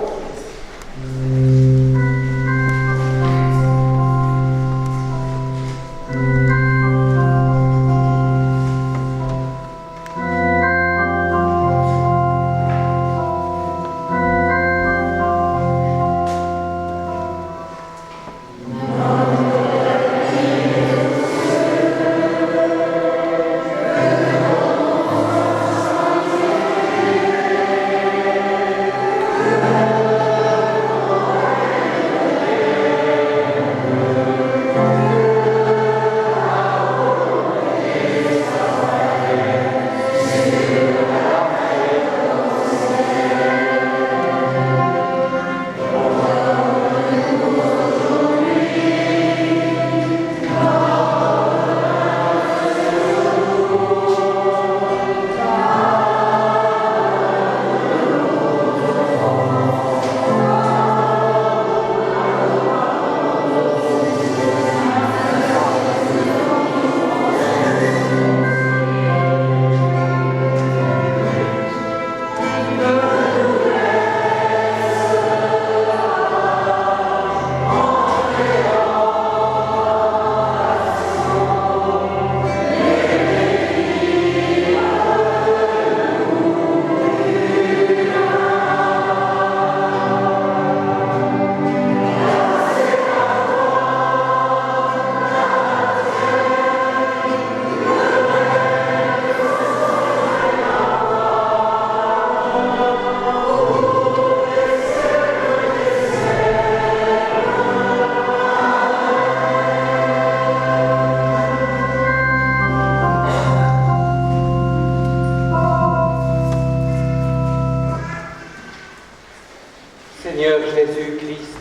Seigneur Jésus-Christ,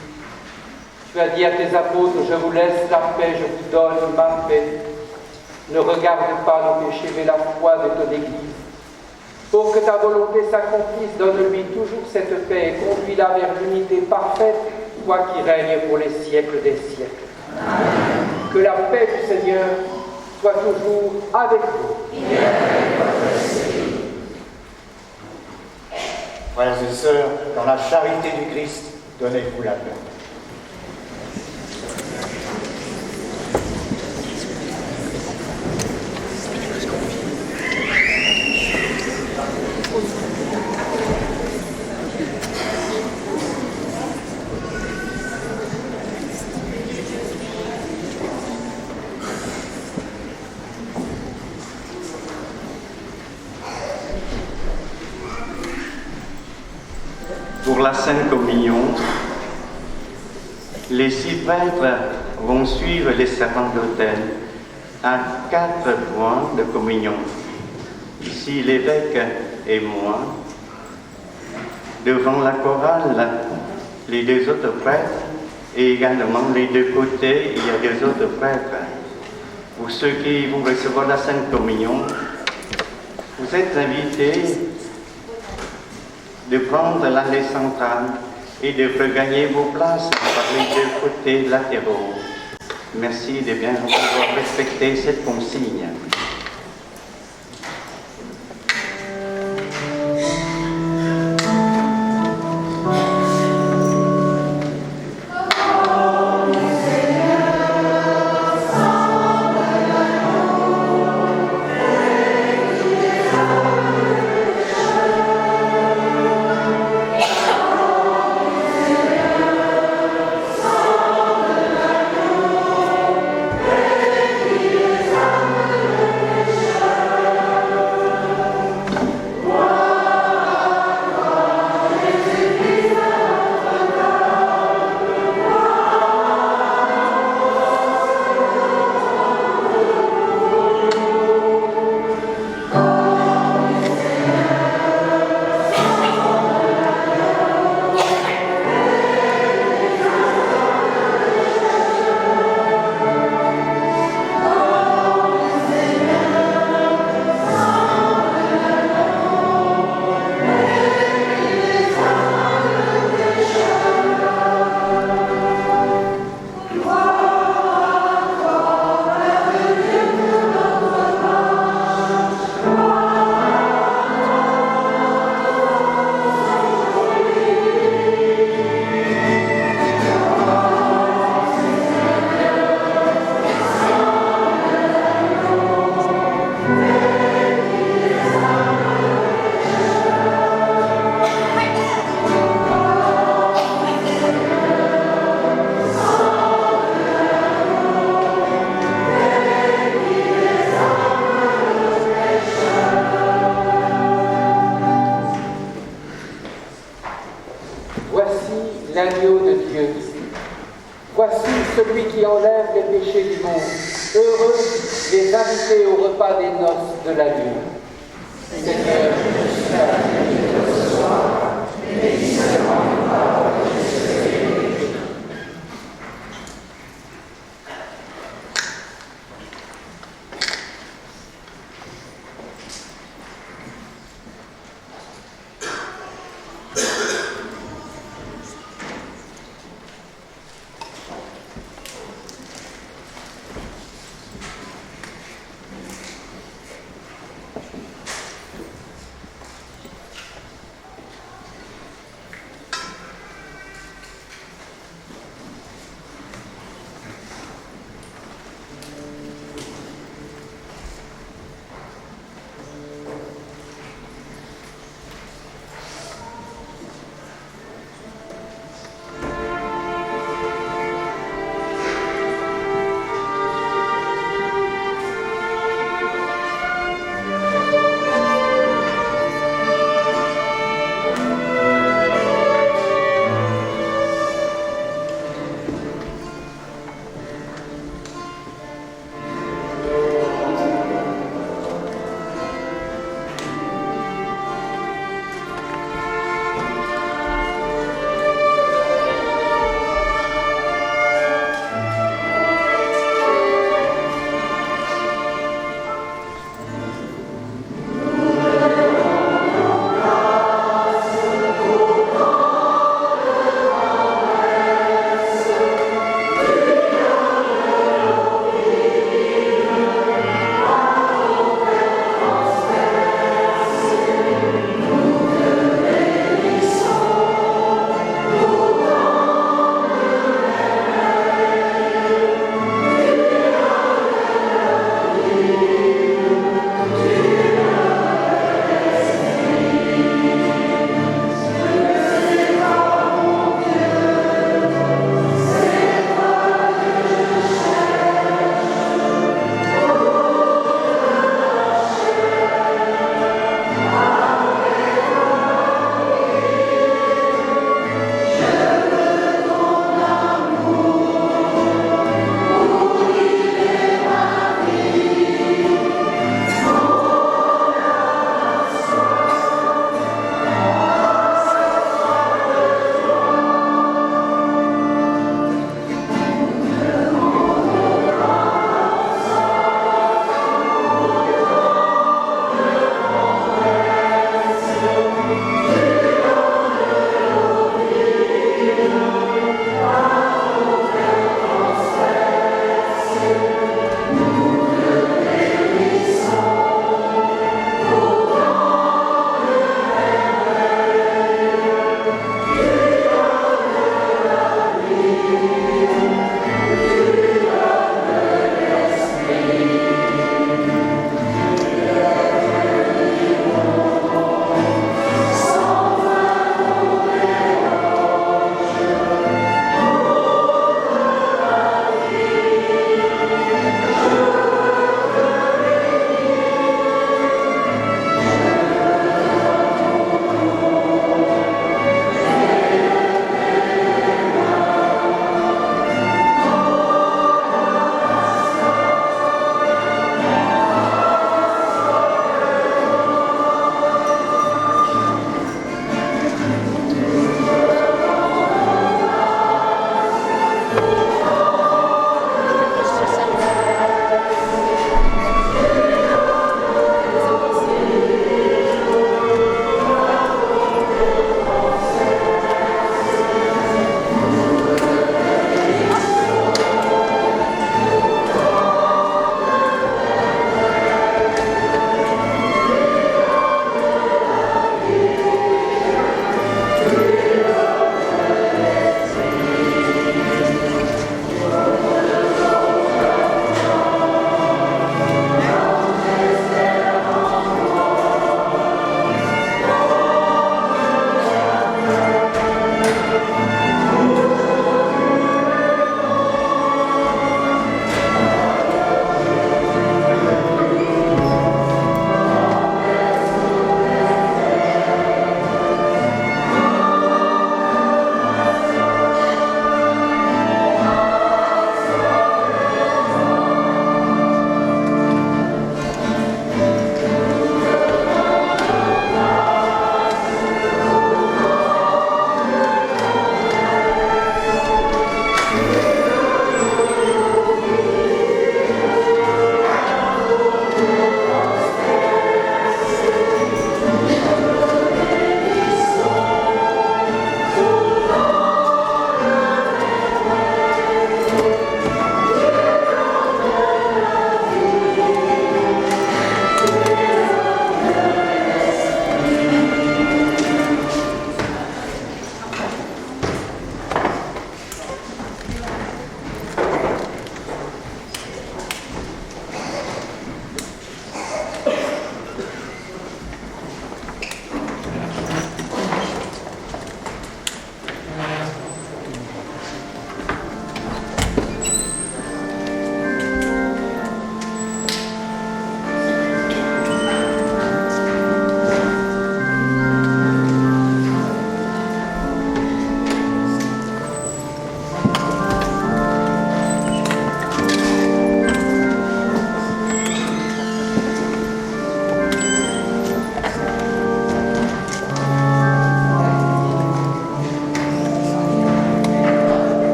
tu as dit à tes apôtres, je vous laisse la paix, je vous donne ma paix. Ne regarde pas nos péchés, mais la foi de ton Église. Pour que ta volonté s'accomplisse, donne-lui toujours cette paix et conduis-la vers l'unité parfaite, toi qui règnes pour les siècles des siècles. Amen. Que la paix du Seigneur soit toujours avec vous. Et avec votre esprit. Frères et sœurs, dans la charité du Christ, donnez-vous la paix. Pour la Sainte Communion, les 6 prêtres vont suivre les servants d'autel à 4 points de communion. Ici, l'évêque et moi. Devant la chorale, les 2 autres prêtres et également les 2 côtés, il y a 2 autres prêtres. Pour ceux qui vont recevoir la Sainte Communion, vous êtes invités de prendre l'allée centrale et de regagner vos places par les 2 côtés latéraux. Merci de bien avoir respecté cette consigne. l'agneau de Dieu. Voici celui qui enlève les péchés du monde. Heureux les invités au repas des noces de l'agneau. Seigneur, je suis à ce soir, bénis seulement les paroles que je vais dire.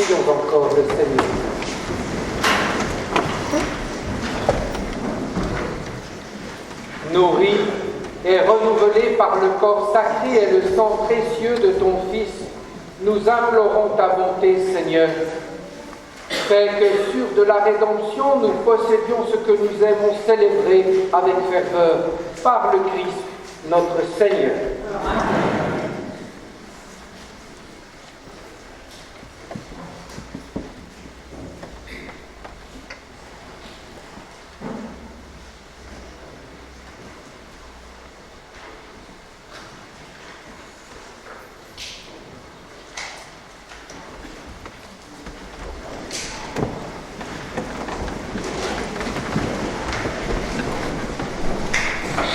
Prions encore le Seigneur. Nourri et renouvelé par le corps sacré et le sang précieux de ton Fils, nous implorons ta bonté, Seigneur. Fais que sur de la rédemption, nous possédions ce que nous aimons célébrer avec ferveur par le Christ, notre Seigneur. Amen.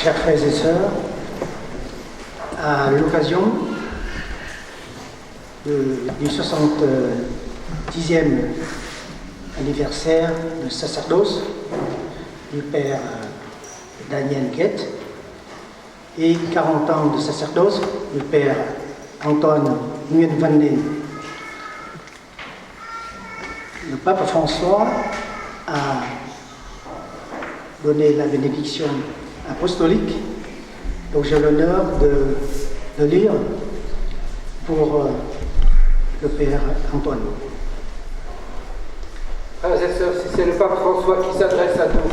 Chers frères et sœurs, à l'occasion du 70e anniversaire de sacerdoce du père Daniel Guette et 40 ans de sacerdoce du père Antoine Nguyen Van Nen, le pape François a donné la bénédiction apostolique, donc j'ai l'honneur de lire pour le Père Antoine. Frères et sœurs, si c'est le pape François qui s'adresse à nous,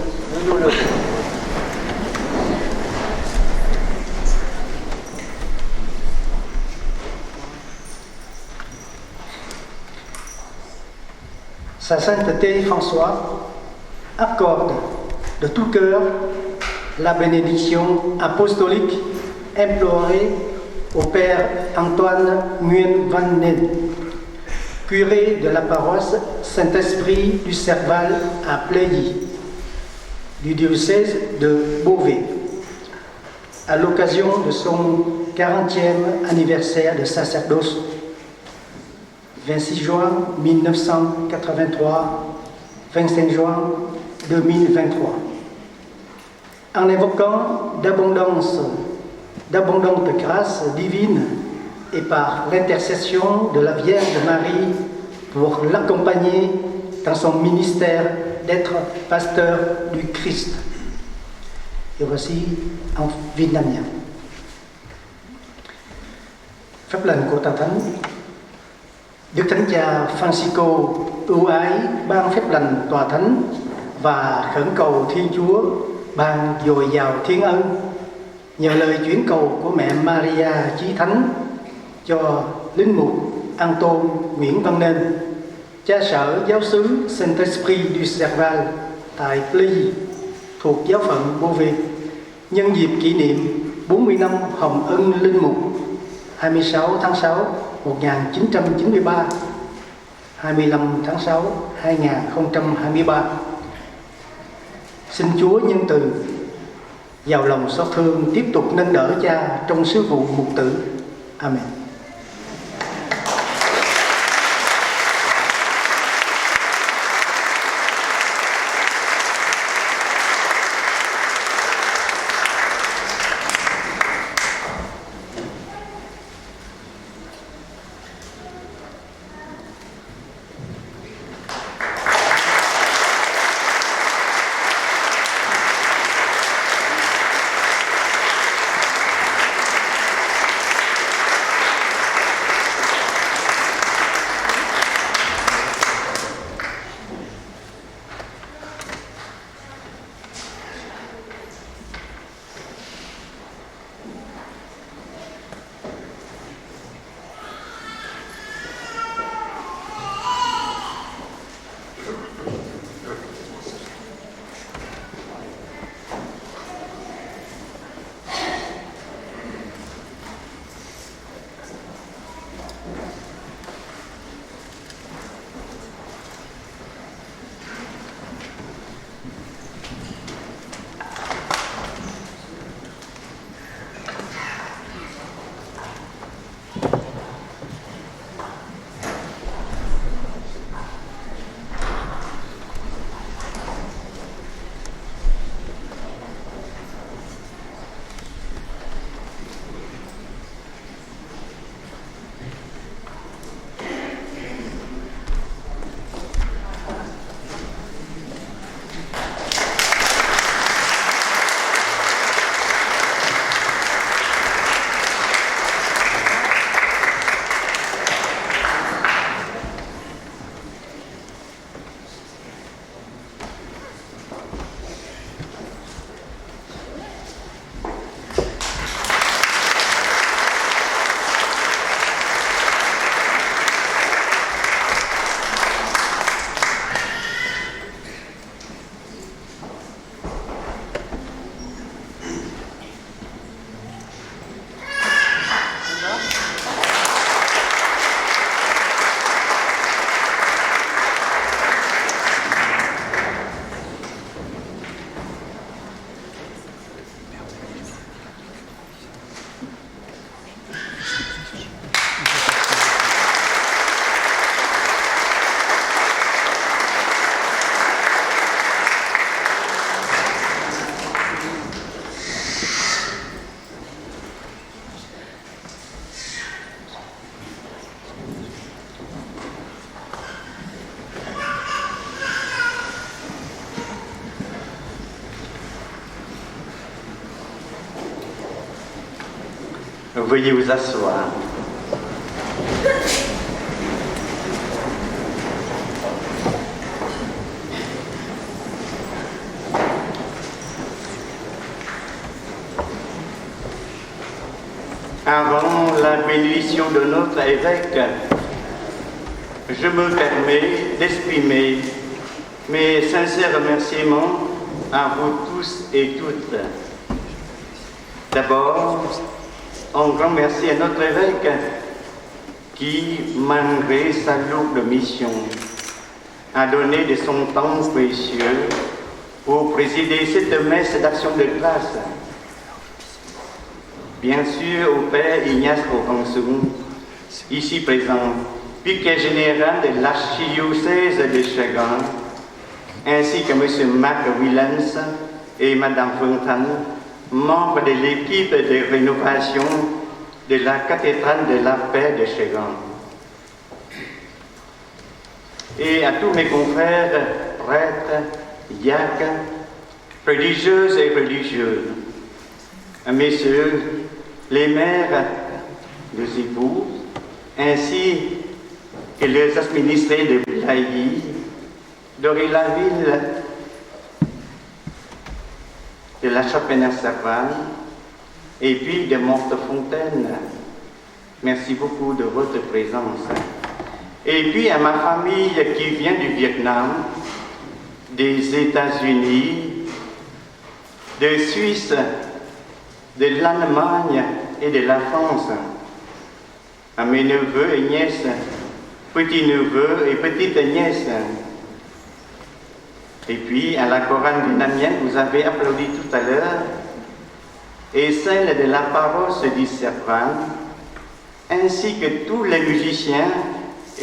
nous le disons. Sa sainteté François accorde de tout cœur la bénédiction apostolique implorée au Père Antoine Nguyen Van Nen, curé de la paroisse Saint-Esprit du Serval à Plailly, du diocèse de Beauvais, à l'occasion de son 40e anniversaire de sacerdoce, 26 juin 1983, 25 juin 2023. En évoquant d'abondantes grâces divines et par l'intercession de la Vierge Marie pour l'accompagner dans son ministère d'être pasteur du Christ. Et voici en vietnamien. Phép lành của Tà Thánh. Đức Thánh Cha Francisco ưu ái ban phép lành tòa thánh và khẩn cầu Thiên Chúa ban dồi dào thiên ân nhờ lời chuyển cầu của mẹ Maria Chí Thánh cho linh mục Anton Nguyễn Văn Nên, cha sở giáo xứ Saint-Esprit du Serval tại Plailly thuộc giáo phận Beauvais, nhân dịp kỷ niệm 40 năm Hồng Ân Linh Mục 26 tháng 6 1993, 25 tháng 6 2023. Xin Chúa nhân từ, giàu lòng xót thương tiếp tục nâng đỡ cha trong sứ vụ mục tử. Amen. Veuillez vous asseoir. Avant la bénédiction de notre évêque, je me permets d'exprimer mes sincères remerciements à vous tous et toutes. D'abord, un grand merci à notre évêque qui, malgré sa lourde mission, a donné de son temps précieux pour présider cette messe d'action de grâce. Bien sûr, au Père Ignace Ocansou, ici présent, vicaire général de l'archidiocèse de Chagrin, ainsi que M. Marc Willems et Mme Fontaine, membres de l'équipe de rénovation de la cathédrale de la paix de Chagrin. Et à tous mes confrères, prêtres, diacres, religieuses et religieux, à messieurs, les mères, les époux, ainsi que les administrés de Blailly, d'Aury-la-Ville, de la Chapelle-Servan, et puis de Mortefontaine. Merci beaucoup de votre présence. Et puis à ma famille qui vient du Vietnam, des États-Unis, de Suisse, de l'Allemagne et de la France, à mes neveux et nièces, petits-neveux et petites-nièces, et puis à la chorale vietnamienne, vous avez applaudi tout à l'heure, et celle de la paroisse du Servan, ainsi que tous les musiciens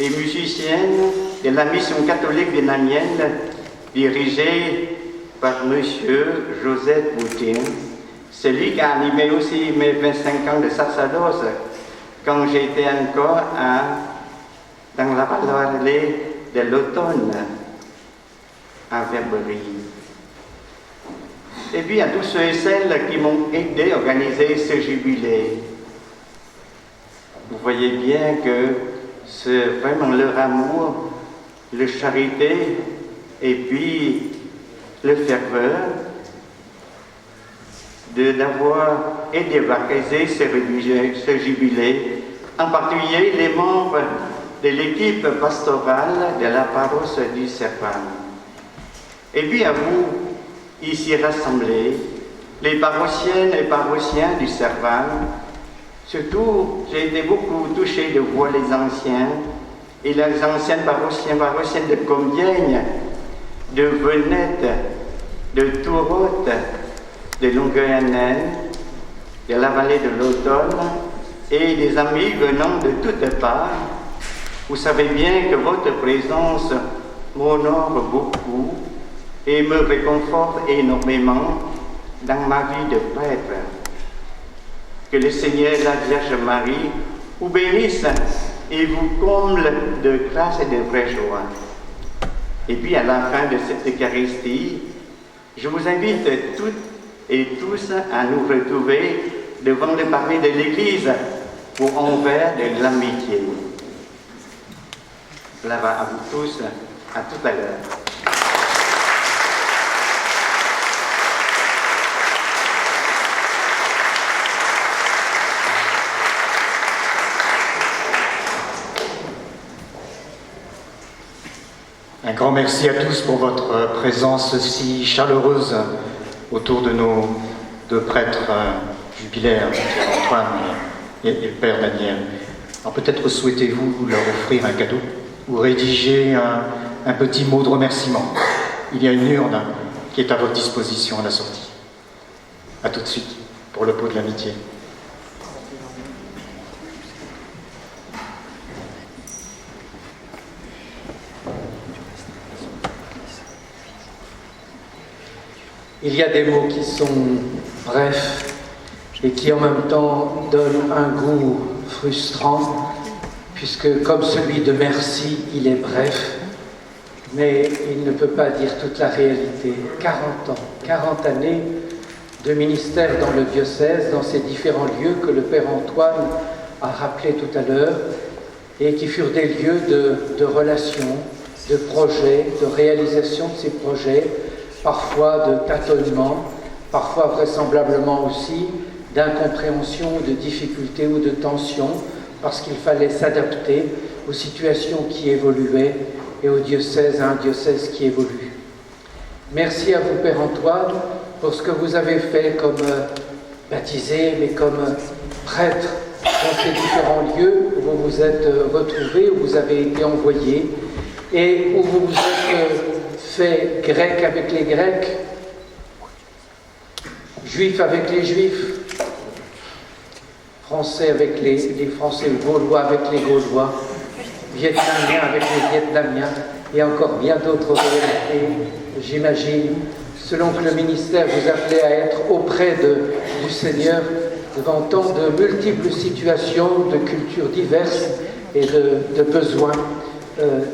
et musiciennes de la mission catholique vietnamienne dirigée par M. Joseph Boutin, celui qui a animé aussi mes 25 ans de sacerdoce quand j'étais encore dans la vallée de l'automne à Verberie. Et puis à tous ceux et celles qui m'ont aidé à organiser ce jubilé. Vous voyez bien que c'est vraiment leur amour, leur charité et puis le ferveur d'avoir aidé à organiser ce jubilé, en particulier les membres de l'équipe pastorale de la paroisse du Servan. Et puis à vous, ici rassemblés, les paroissiennes et paroissiens du Servan, surtout, j'ai été beaucoup touché de voir les anciens et les anciennes paroissiennes de Compiègne, de Venette, de Tourotte, de Longueuil-en-Naine, de la vallée de l'Automne et des amis venant de toutes parts. Vous savez bien que votre présence m'honore beaucoup et me réconforte énormément dans ma vie de prêtre. Que le Seigneur et la Vierge Marie vous bénissent et vous comble de grâce et de vraie joie. Et puis à la fin de cette Eucharistie, je vous invite toutes et tous à nous retrouver devant le parvis de l'Église pour un verre de l'amitié. Gloire à vous tous, à tout à l'heure. Un grand merci à tous pour votre présence si chaleureuse autour de nos deux prêtres jubilaires, Pierre-Antoine et le Père Daniel. Alors peut-être souhaitez-vous leur offrir un cadeau ou rédiger un petit mot de remerciement. Il y a une urne qui est à votre disposition à la sortie. A tout de suite pour le pot de l'amitié. Il y a des mots qui sont brefs et qui en même temps donnent un goût frustrant, puisque comme celui de merci, il est bref, mais il ne peut pas dire toute la réalité. 40 ans, 40 années de ministère dans le diocèse, dans ces différents lieux que le Père Antoine a rappelés tout à l'heure, et qui furent des lieux de relations, de projets, de réalisation de ces projets, parfois de tâtonnement, parfois vraisemblablement aussi d'incompréhension, de difficultés ou de tensions, parce qu'il fallait s'adapter aux situations qui évoluaient et au diocèse, à un diocèse qui évolue. Merci à vous, Père Antoine, pour ce que vous avez fait comme baptisé, mais comme prêtre dans ces différents lieux où vous vous êtes retrouvés, où vous avez été envoyés, et où vous vous êtes fait grec avec les Grecs, juif avec les Juifs, français avec les Français, Gaulois avec les Gaulois, Vietnamiens avec les Vietnamiens, et encore bien d'autres réalités, j'imagine, selon que le ministère vous appelait à être auprès du Seigneur devant tant de multiples situations, de cultures diverses et de besoins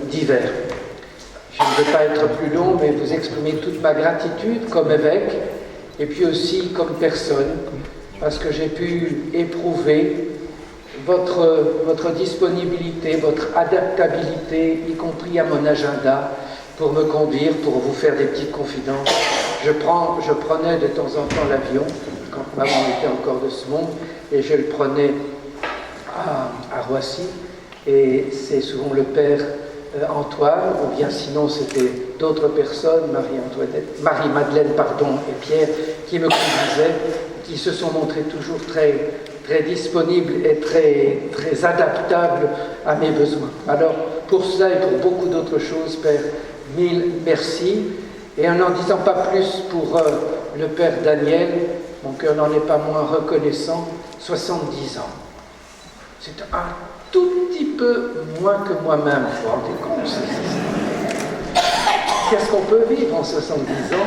divers. Je ne veux pas être plus long, mais vous exprimer toute ma gratitude comme évêque et puis aussi comme personne, parce que j'ai pu éprouver votre disponibilité, votre adaptabilité, y compris à mon agenda, pour me conduire, pour vous faire des petites confidences. Je prenais de temps en temps l'avion, quand maman était encore de ce monde, et je le prenais à Roissy, et c'est souvent le Père Antoine, ou bien sinon c'était d'autres personnes, Marie-Madeleine et Pierre, qui me conduisaient, qui se sont montrés toujours très, très disponibles et très, très adaptables à mes besoins. Alors, pour cela et pour beaucoup d'autres choses, Père, mille merci. Et en n'en disant pas plus pour le Père Daniel, mon cœur n'en est pas moins reconnaissant, 70 ans. C'est un tout petit peu moins que moi-même, vous vous rendez compte? Qu'est-ce qu'on peut vivre en 70 ans?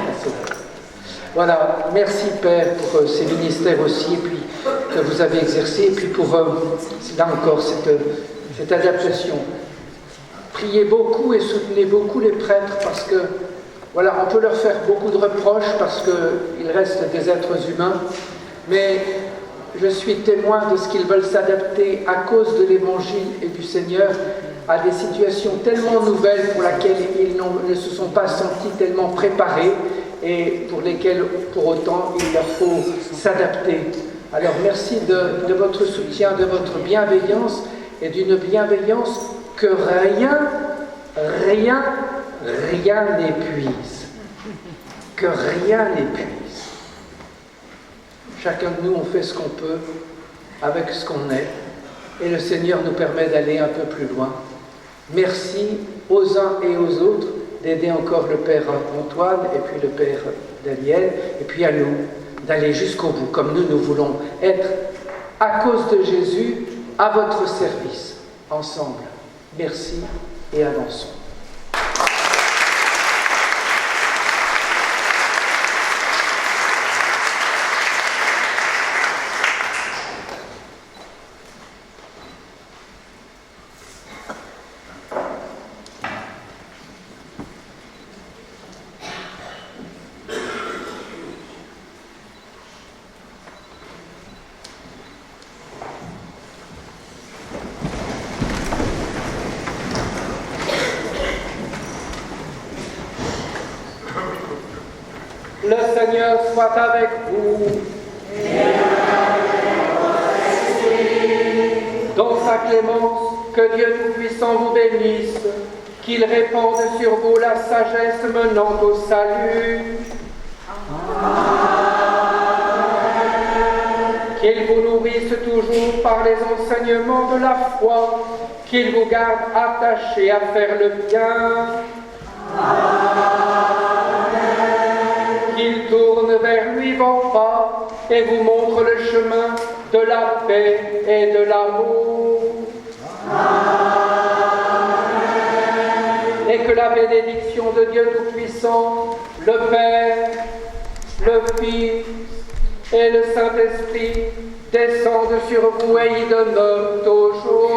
Voilà, merci Père pour ces ministères aussi, et puis que vous avez exercé, et puis pour, là encore, cette adaptation. Priez beaucoup et soutenez beaucoup les prêtres, parce que, voilà, on peut leur faire beaucoup de reproches, parce qu'ils restent des êtres humains, mais je suis témoin de ce qu'ils veulent s'adapter à cause de l'Évangile et du Seigneur à des situations tellement nouvelles pour lesquelles ils ne se sont pas sentis tellement préparés et pour lesquelles, pour autant, il leur faut s'adapter. Alors merci de votre soutien, de votre bienveillance et d'une bienveillance que rien n'épuise. Que rien n'épuise. Chacun de nous, on fait ce qu'on peut avec ce qu'on est, et le Seigneur nous permet d'aller un peu plus loin. Merci aux uns et aux autres d'aider encore le Père Antoine et puis le Père Daniel, et puis à nous d'aller jusqu'au bout, comme nous voulons être, à cause de Jésus, à votre service, ensemble. Merci et avançons. Le Seigneur soit avec vous. Dans sa clémence, que Dieu Tout-Puissant vous bénisse, qu'il répande sur vous la sagesse menant au salut. Qu'il vous nourrisse toujours par les enseignements de la foi, qu'il vous garde attachés à faire le bien. Qu'il tourne vers lui vos pas et vous montre le chemin de la paix et de l'amour. Et que la bénédiction de Dieu Tout-Puissant, le Père, le Fils et le Saint-Esprit descendent sur vous et y demeurent toujours.